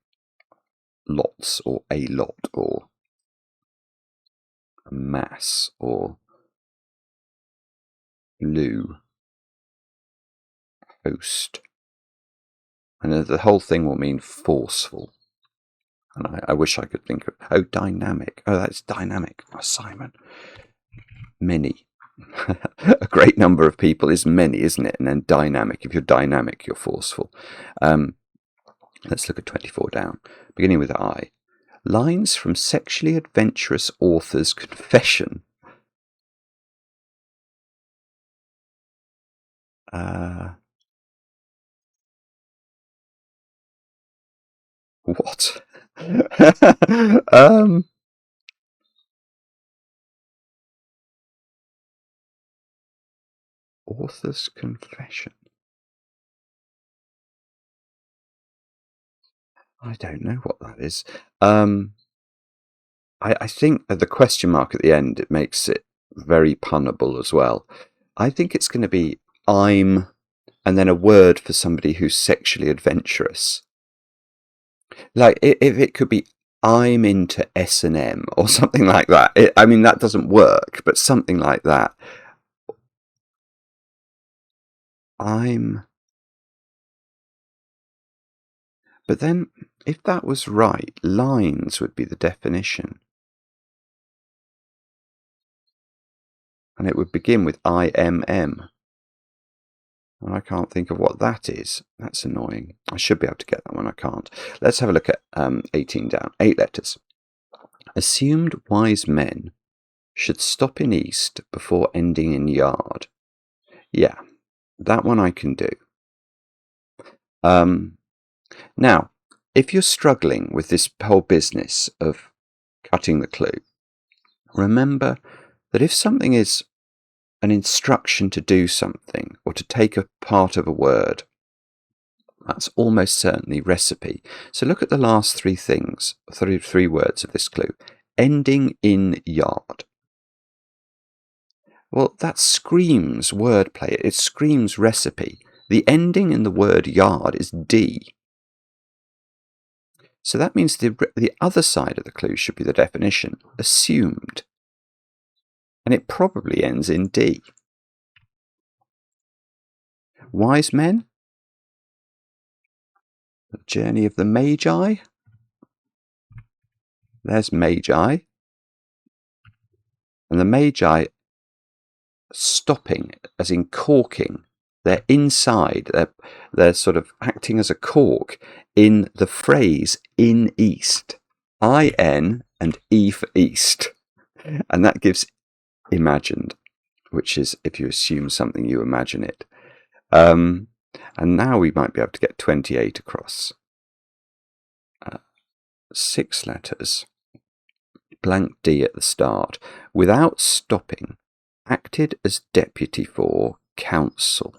lots, or a lot, or a mass, or loo, host. And the whole thing will mean forceful. And I wish I could think of, dynamic. Oh, that's dynamic. Oh, Simon. Many. A great number of people is many, isn't it? And then dynamic. If you're dynamic, you're forceful. Let's look at 24 down. Beginning with I. Lines from sexually adventurous author's confession. What? Author's confession. I don't know what that is. I think the question mark at the end, it makes it very punnable as well. I think it's going to be I'm, and then a word for somebody who's sexually adventurous. Like, if it could be I'm into S&M or something like that. I mean, that doesn't work, but something like that. But then, if that was right, lines would be the definition. And it would begin with IMM. And I can't think of what that is. That's annoying. I should be able to get that one. I can't. Let's have a look at 18 down. 8 letters. Assumed wise men should stop in east before ending in yard. Yeah, that one I can do. Now, if you're struggling with this whole business of cutting the clue, remember that if something is an instruction to do something or to take a part of a word, that's almost certainly recipe. So look at the last three things, three words of this clue. Ending in yard. Well, that screams wordplay. It screams recipe. The ending in the word yard is D. So that means the other side of the clue should be the definition, assumed. And it probably ends in D. Wise men? The journey of the Magi? There's Magi. And the Magi stopping, as in corking. They're inside. They're sort of acting as a cork in the phrase in east. I-N and E for east. And that gives imagined, which is if you assume something, you imagine it. And now we might be able to get 28 across. 6 letters. Blank D at the start. Without stopping. Acted as deputy for counsel.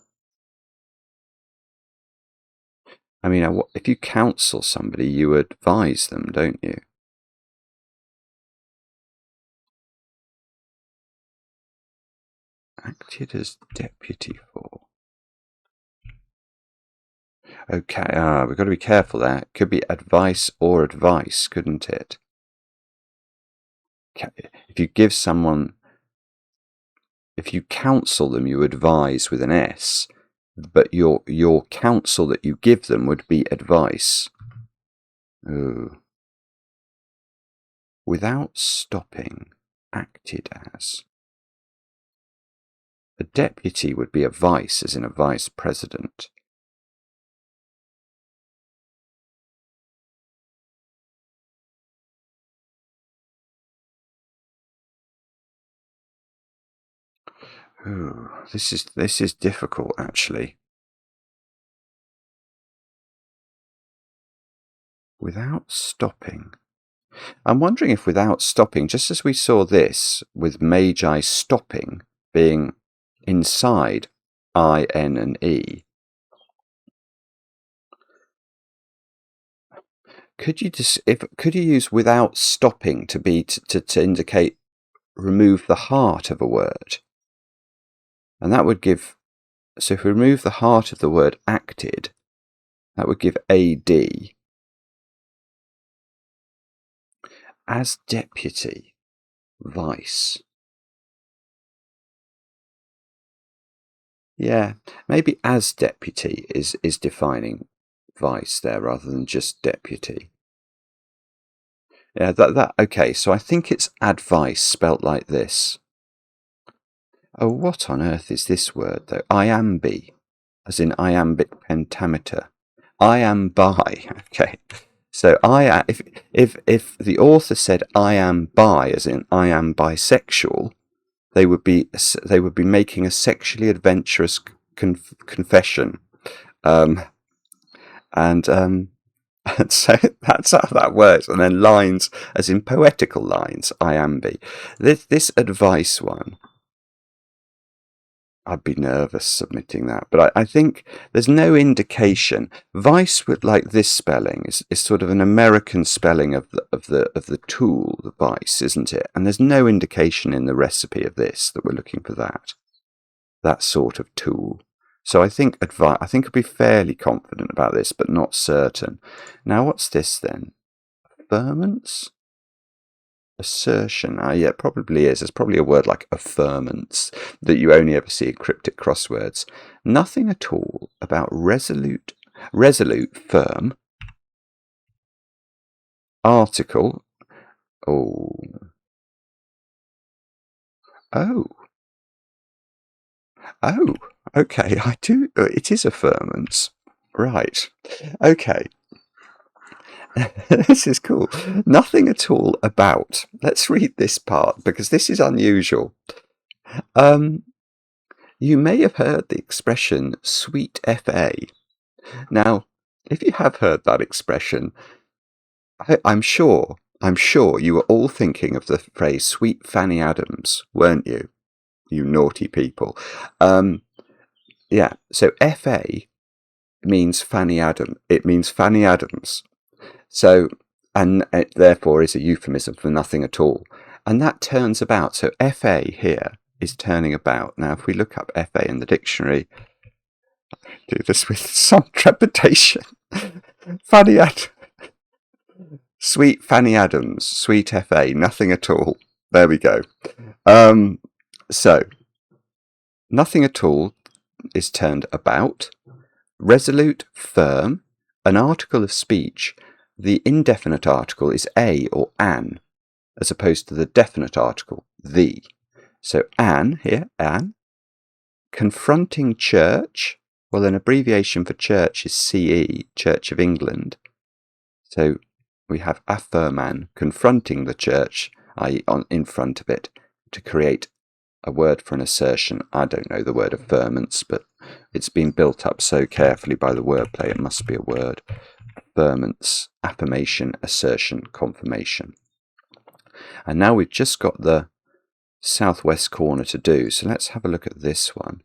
I mean, if you counsel somebody, you advise them, don't you? Acted as deputy for. Okay, we've got to be careful there. It could be advice or advice, couldn't it? If you give someone, if you counsel them, you advise with an S. But your counsel that you give them would be advice. Ooh. Without stopping, acted as. A deputy would be a vice, as in a vice president. Ooh, this is difficult, actually. Without stopping. I'm wondering if without stopping, just as we saw this with Magi stopping being inside I, N, and E, could you use without stopping to be to indicate remove the heart of a word? And that would give, so if we remove the heart of the word acted, that would give AD. As deputy, vice. Yeah, maybe as deputy is defining vice there rather than just deputy. Yeah, okay, so I think it's advice spelt like this. Oh, what on earth is this word though? Iambi, as in iambic pentameter. Iambi. Okay. So if the author said I am bi, as in I am bisexual, they would be making a sexually adventurous confession, and so that's how that works. And then lines, as in poetical lines, iambi. This advice one, I'd be nervous submitting that, but I think there's no indication. Vice with like this spelling is sort of an American spelling of the tool, the vice, isn't it? And there's no indication in the recipe of this that we're looking for that sort of tool. So I think I'd be fairly confident about this, but not certain. Now, what's this then? Affirmance? Assertion. Yeah, it probably is. There's probably a word like affirmance that you only ever see in cryptic crosswords. Nothing at all about resolute, firm, article. Oh. Okay, I do. It is affirmance. Right. Okay. This is cool. Nothing at all about. Let's read this part because this is unusual. You may have heard the expression sweet FA. Now, if you have heard that expression, I'm sure you were all thinking of the phrase sweet Fanny Adams, weren't you? You naughty people. Yeah, so FA means Fanny Adams. It means Fanny Adams. So, and it therefore is a euphemism for nothing at all. And that turns about. So FA here is turning about. Now, if we look up FA in the dictionary, do this with some trepidation. Fanny Adams. Sweet Fanny Adams. Sweet FA. Nothing at all. There we go. So, nothing at all is turned about. Resolute, firm, an article of speech. The indefinite article is a or an, as opposed to the definite article, the. So an, here, an. Confronting church. Well, an abbreviation for church is CE, Church of England. So we have affirman, confronting the church, i.e. in front of it, to create a word for an assertion. I don't know the word affirmance, but it's been built up so carefully by the wordplay, it must be a word. Affirmance, affirmation, assertion, confirmation. And now we've just got the southwest corner to do, so let's have a look at this one.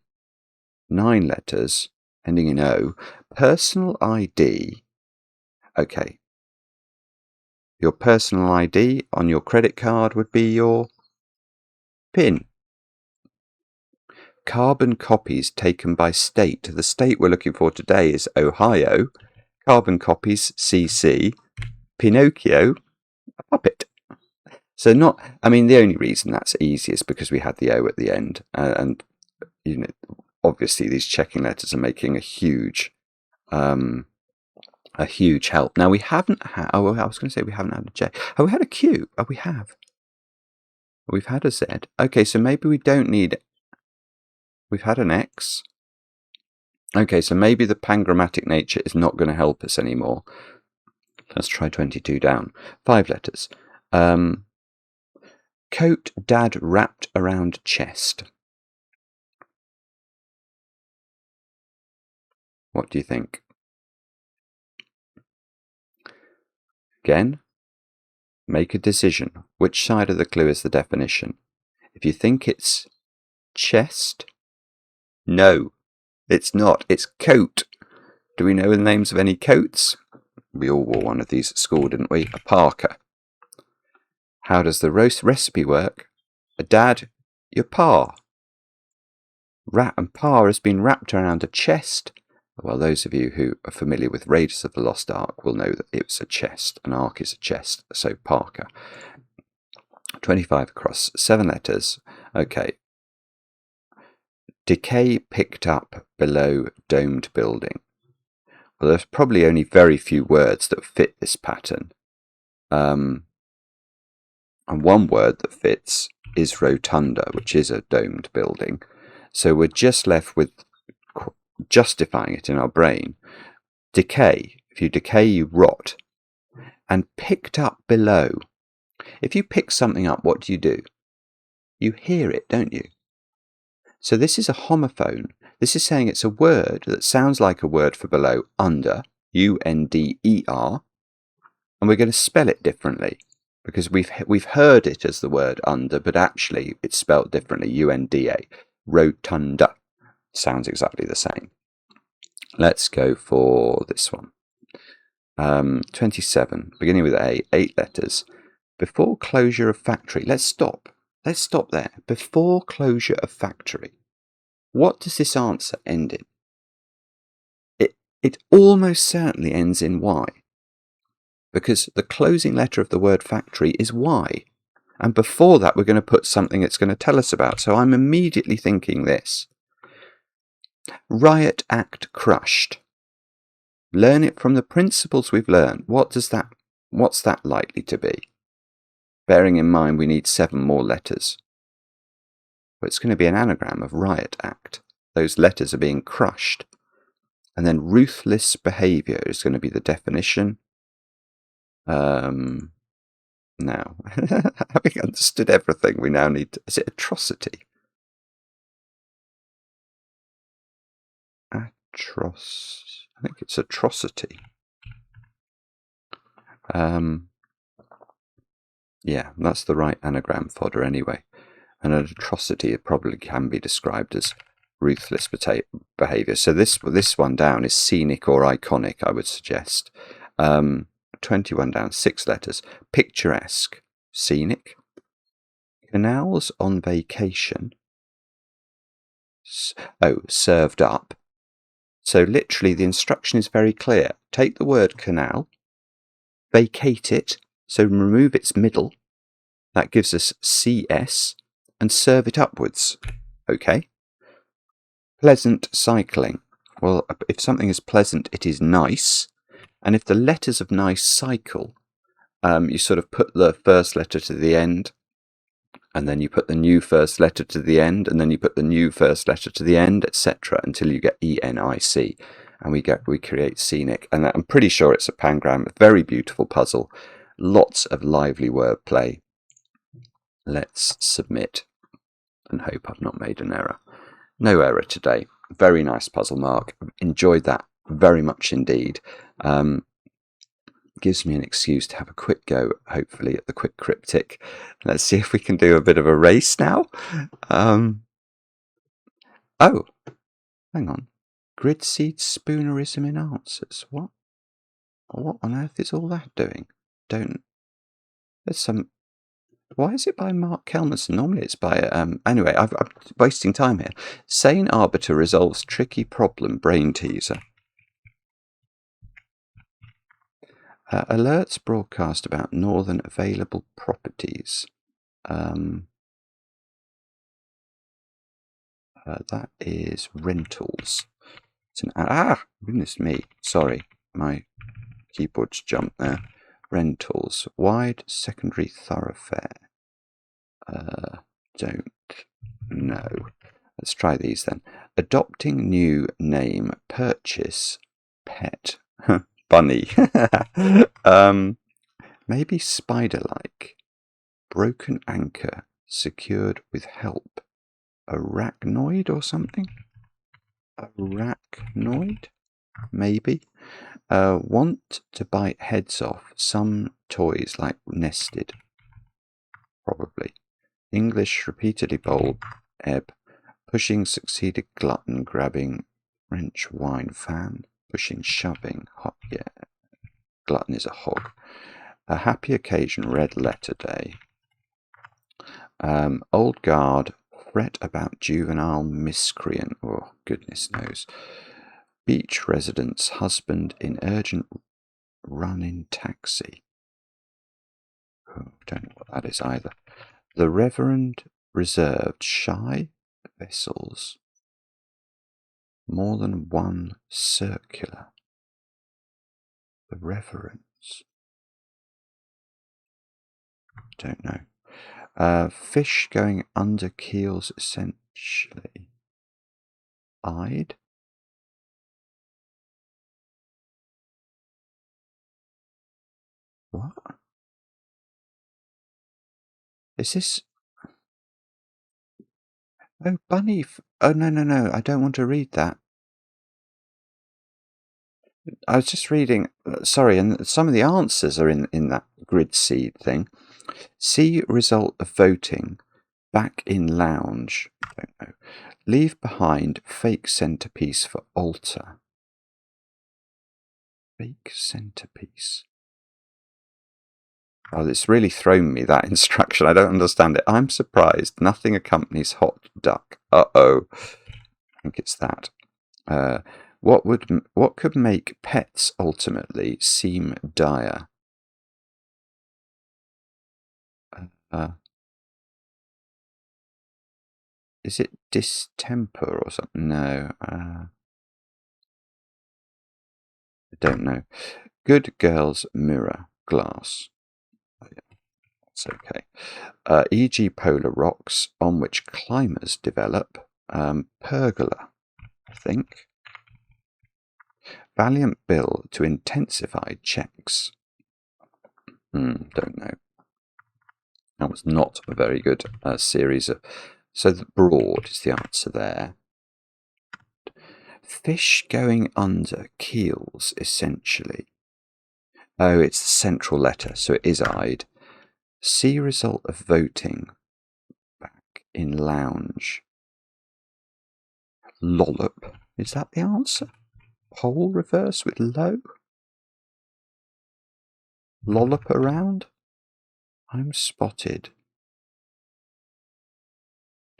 9 letters, ending in O. Personal ID. Okay. Your personal ID on your credit card would be your PIN. Carbon copies taken by state. The state we're looking for today is Ohio. Carbon copies, CC. Pinocchio, a puppet. So the only reason that's easy is because we had the O at the end. And obviously these checking letters are making a huge help. Now we haven't had, I was going to say we haven't had a J. Oh, we had a Q. Oh, we have. We've had a Z. Okay, so maybe we don't need, we've had an X. Okay, so maybe the pangrammatic nature is not going to help us anymore. Let's try 22 down. 5 letters. Coat dad wrapped around chest. What do you think? Again, make a decision. Which side of the clue is the definition? If you think it's chest, no, it's not. It's coat. Do we know the names of any coats? We all wore one of these at school, didn't we? A parka. How does the roast recipe work? A dad, your pa. And pa has been wrapped around a chest. Well, those of you who are familiar with Raiders of the Lost Ark will know that it's a chest. An ark is a chest, so parka. 25 across, 7 letters. Okay. Decay picked up below domed building. Well, there's probably only very few words that fit this pattern. And one word that fits is rotunda, which is a domed building. So we're just left with justifying it in our brain. Decay. If you decay, you rot. And picked up below. If you pick something up, what do? You hear it, don't you? So this is a homophone. This is saying it's a word that sounds like a word for below, under, U-N-D-E-R, and we're going to spell it differently because we've heard it as the word under, but actually it's spelled differently, U-N-D-A. Rotunda. Sounds exactly the same. Let's go for this one. 27, beginning with A, 8 letters. Before closure of factory. Let's stop there. Before closure of factory. What does this answer end in? It almost certainly ends in Y. because the closing letter of the word factory is Y. And before that, we're going to put something it's going to tell us about. So I'm immediately thinking this. Riot act crushed. Learn it from the principles we've learned. What's that likely to be? Bearing in mind we need 7 more letters. But it's going to be an anagram of riot act. Those letters are being crushed. And then ruthless behaviour is going to be the definition. Now, having understood everything, we now need to... Is it atrocity? I think it's atrocity. Yeah, that's the right anagram fodder anyway. And an atrocity, it probably can be described as ruthless behaviour. So this one down is scenic or iconic, I would suggest. 21 down, 6 letters. Picturesque, scenic. Canals on vacation. Served up. So literally the instruction is very clear. Take the word canal, vacate it, so remove its middle. That gives us CS, and serve it upwards. Okay? Pleasant cycling. Well, if something is pleasant, it is nice. And if the letters of nice cycle, you sort of put the first letter to the end, and then you put the new first letter to the end, and then you put the new first letter to the end, etc., until you get ENIC, and we create scenic. And I'm pretty sure it's a pangram. Very beautiful puzzle. Lots of lively wordplay. Let's submit and hope I've not made an error. No error today. Very nice puzzle, Mark. Enjoyed that very much indeed. Gives me an excuse to have a quick go, hopefully, at the quick cryptic. Let's see if we can do a bit of a race now. Oh, hang on. Grid seed spoonerism in answers. What on earth is all that doing? There's some... Why is it by Mark Kelmanson? Normally it's by... Anyway, I'm wasting time here. Sane arbiter resolves tricky problem, brain teaser. Alerts broadcast about northern available properties. That is rentals. It's an... Goodness me. Sorry, my keyboard's jumped there. Rentals. Wide secondary thoroughfare. Don't know. Let's try these then. Adopting new name. Purchase. Pet. Bunny. Maybe spider-like. Broken anchor. Secured with help. Arachnoid or something? Arachnoid? Maybe. Want to bite heads off. Some toys like nested. Probably. English repeatedly bold. Ebb. Pushing succeeded glutton. Grabbing French wine fan. Pushing shoving. Hot. Yeah. Glutton is a hog. A happy occasion. Red letter day. Old guard. Fret about juvenile miscreant. Oh, goodness knows. Beach residents, husband in urgent run in taxi. Oh, don't know what that is either. The Reverend reserved, shy vessels. More than one circular. The Reverends. Don't know. Fish going under keels, essentially. Eyed. What? Is this... Oh, bunny... Oh, no. I don't want to read that. I was just reading... Sorry, and some of the answers are in that grid seed thing. See result of voting. Back in lounge. Don't know. Leave behind fake centerpiece for altar. Fake centerpiece. Oh, it's really thrown me, that instruction. I don't understand it. I'm surprised. Nothing accompanies hot duck. Uh-oh. I think it's that. What could make pets ultimately seem dire? Is it distemper or something? No. I don't know. Good girls mirror glass. Oh, yeah, that's okay. E.g. polar rocks on which climbers develop. Pergola, I think. Valiant bill to intensify checks. Don't know. That was not a very good series of. So the broad is the answer there. Fish going under keels, essentially. Oh, it's the central letter, so it is eyed. See result of voting. Back in lounge. Lollop. Is that the answer? Pole reverse with low? Lollop around? I'm spotted.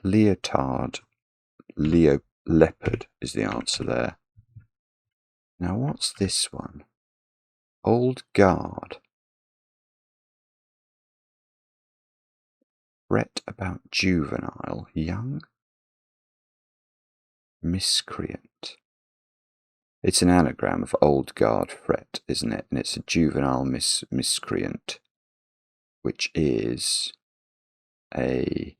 Leotard. Leopard is the answer there. Now what's this one? Old guard. Fret about juvenile. Young? Miscreant. It's an anagram of old guard fret, isn't it? And it's a juvenile miscreant, which is a...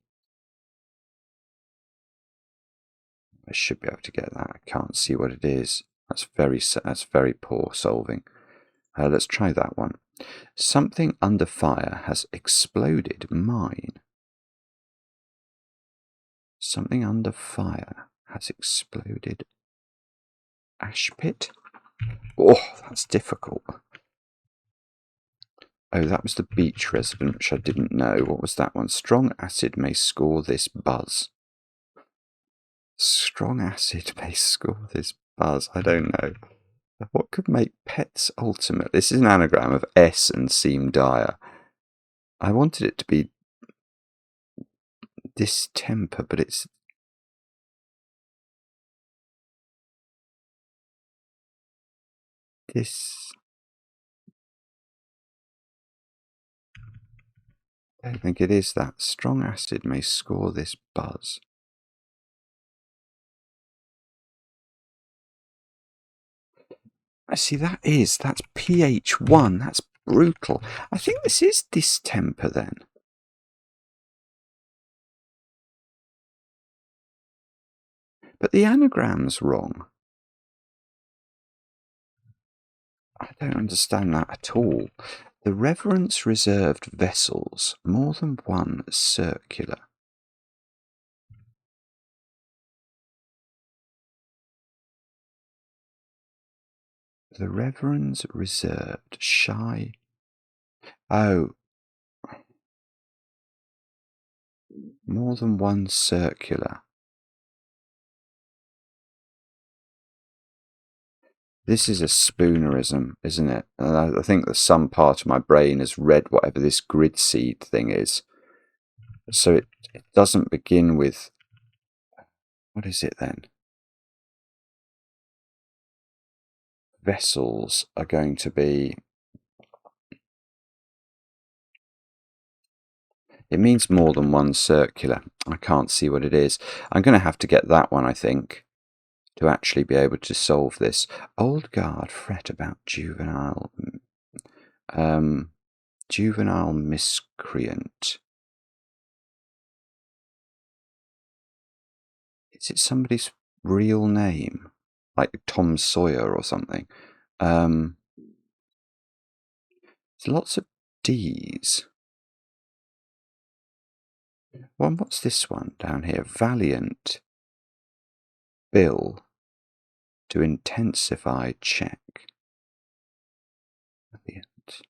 I should be able to get that. I can't see what it is. That's very poor solving. Let's try that one. Something under fire has exploded. Mine. Something under fire has exploded. Ash pit? Oh, that's difficult. Oh, that was the beach resident, which I didn't know. What was that one? Strong acid may score this buzz. Strong acid may score this buzz. I don't know. What could make pets ultimate? This is an anagram of S and seem dire. I wanted it to be distemper, but it's this. I don't think it is that. Strong acid may score this buzz. I see that's pH 1. That's brutal. I think this is distemper then. But the anagram's wrong. I don't understand that at all. The reverence reserved vessels, more than one circular. The reverence reserved, shy. Oh. More than one circular. This is a spoonerism, isn't it? And I think that some part of my brain has read whatever this grid seed thing is. So it doesn't begin with... What is it then? Vessels are going to be... It means more than one circular. I can't see what it is. I'm going to have to get that one, I think, to actually be able to solve this. Old guard fret about juvenile... juvenile miscreant. Is it somebody's real name? Like Tom Sawyer or something? There's lots of D's. Well, what's this one down here? Valiant bill to intensify check. Valiant.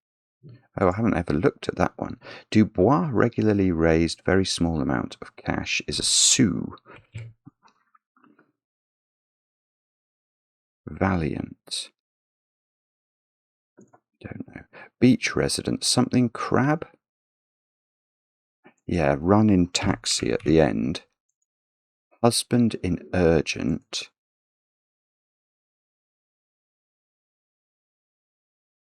Oh, I haven't ever looked at that one. Dubois regularly raised very small amount of cash is a sou. Valiant. Don't know. Beach resident. Something crab? Yeah, run in taxi at the end. Husband in urgent.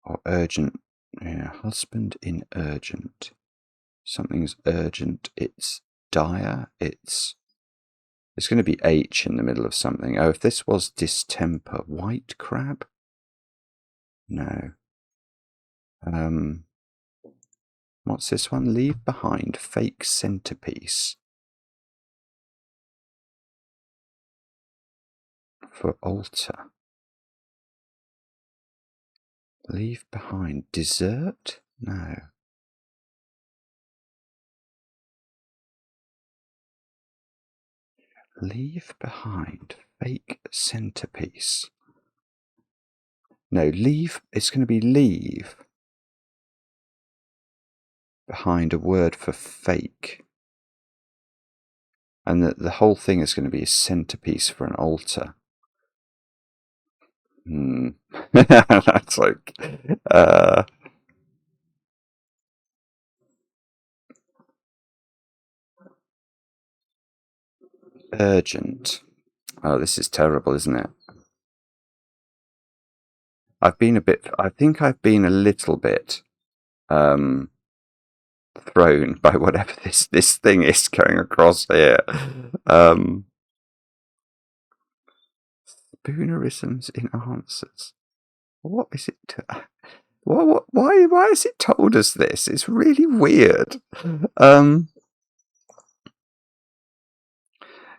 Or urgent. Yeah, husband in urgent. Something's urgent. It's dire. It's going to be H in the middle of something. Oh, if this was distemper, white crab? No. What's this one? Leave behind fake centerpiece. For altar. Leave behind dessert? No. Leave behind fake centerpiece. No, leave. It's going to be leave behind a word for fake. And the whole thing is going to be a centerpiece for an altar. That's like... urgent. Oh, this is terrible, isn't it? I think I've been a little bit thrown by whatever this thing is going across here. Spoonerisms in answers. What is it? Why has it told us this? It's really weird.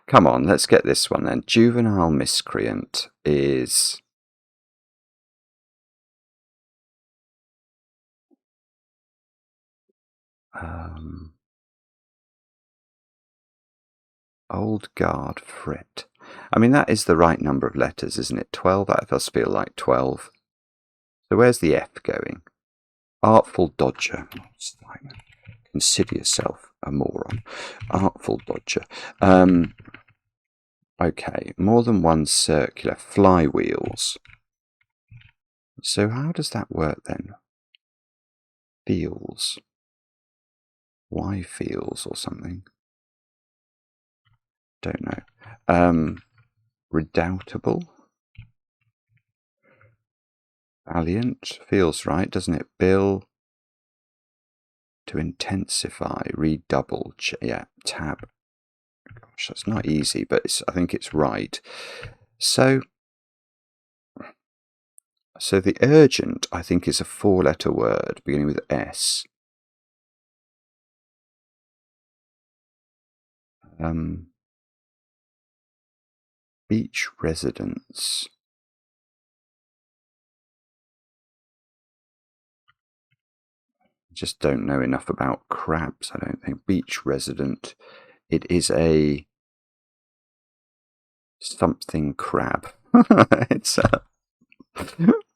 Come on, let's get this one then. Juvenile miscreant is... old guard fret. I mean, that is the right number of letters, isn't it? 12? That does feel like 12. So where's the F going? Artful dodger. Consider yourself a moron. Artful dodger. Okay, more than one circular. Flywheels. So how does that work then? Feels. Why feels or something? Don't know. Redoubtable. Valiant. Feels right, doesn't it? Bill. To intensify. Redouble. Yeah, tab. Gosh, that's not easy, but I think it's right. So the urgent, I think, is a 4-letter word beginning with S. Beach residence. Just don't know enough about crabs, I don't think. Beach resident. It is a something crab. It's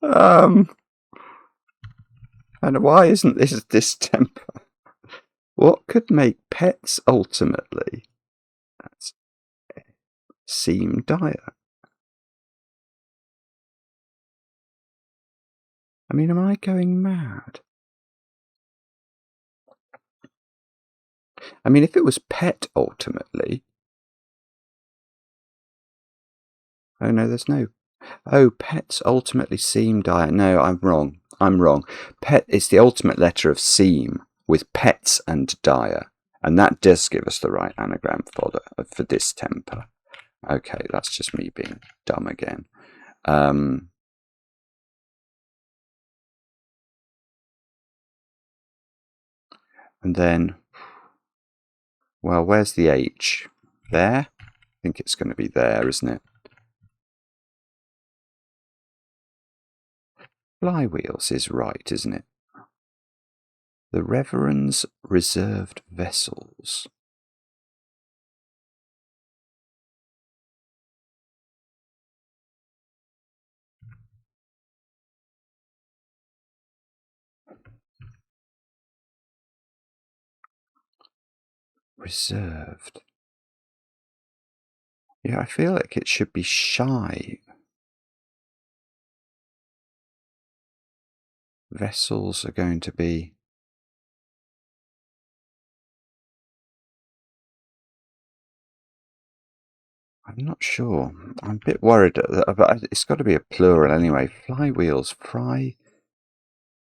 and why isn't this distemper? What could make pets ultimately? That's seem dire. I mean, am I going mad? I mean, if it was pet ultimately... Oh, no, there's no... Oh, pets ultimately seem dire. No, I'm wrong. Pet is the ultimate letter of seem with pets and dire. And that does give us the right anagram for distemper. Okay, that's just me being dumb again. And then, well, where's the H? There? I think it's going to be there, isn't it? Flywheels is right, isn't it? The Reverend's reserved vessels. Reserved. Yeah, I feel like it should be shy. Vessels are going to be... I'm not sure. I'm a bit worried, but it's got to be a plural anyway. Flywheels,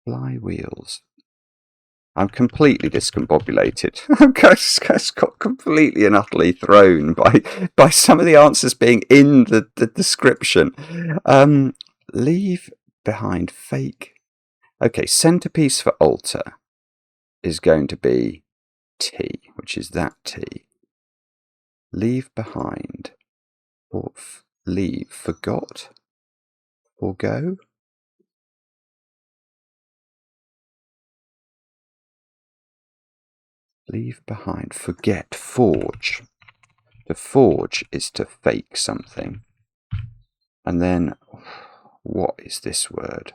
flywheels. I'm completely discombobulated. I'm just got completely and utterly thrown by some of the answers being in the description. Leave behind fake. Okay, centerpiece for altar is going to be T, which is that T. Leave behind, or leave, forgot, forgo. Leave behind, forget, forge. To forge is to fake something. And then, what is this word?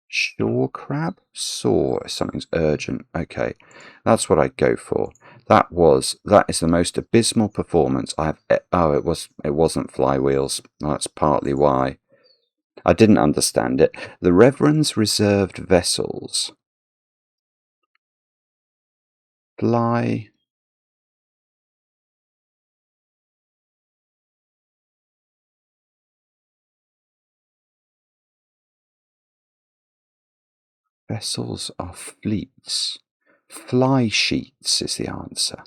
Shore crab? Saw, something's urgent. Okay, that's what I'd go for. That is the most abysmal performance I've. Oh, it wasn't flywheels. That's partly why. I didn't understand it. The Reverend's reserved vessels. Fly. Vessels are fleets. Fly sheets is the answer.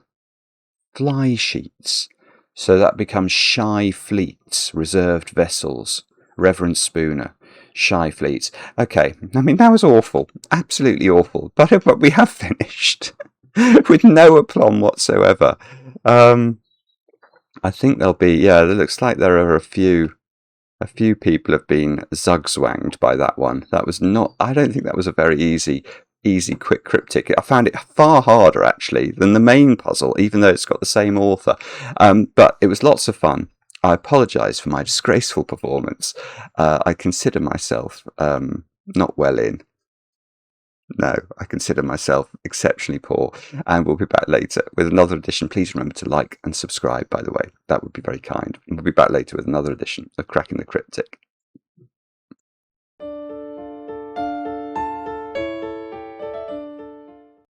Fly sheets. So that becomes shy fleets, reserved vessels. Reverend Spooner, shy fleets. Okay, I mean, that was awful. Absolutely awful. But we have finished with no aplomb whatsoever. I think there'll be, yeah, it looks like there are a few people have been zugzwanged by that one. That was not, I don't think that was a very easy, quick cryptic. I found it far harder, actually, than the main puzzle, even though it's got the same author. But it was lots of fun. I apologise for my disgraceful performance. I consider myself not well in. No, I consider myself exceptionally poor, and we'll be back later with another edition. Please remember to like and subscribe, by the way. That would be very kind. We'll be back later with another edition of Cracking the Cryptic.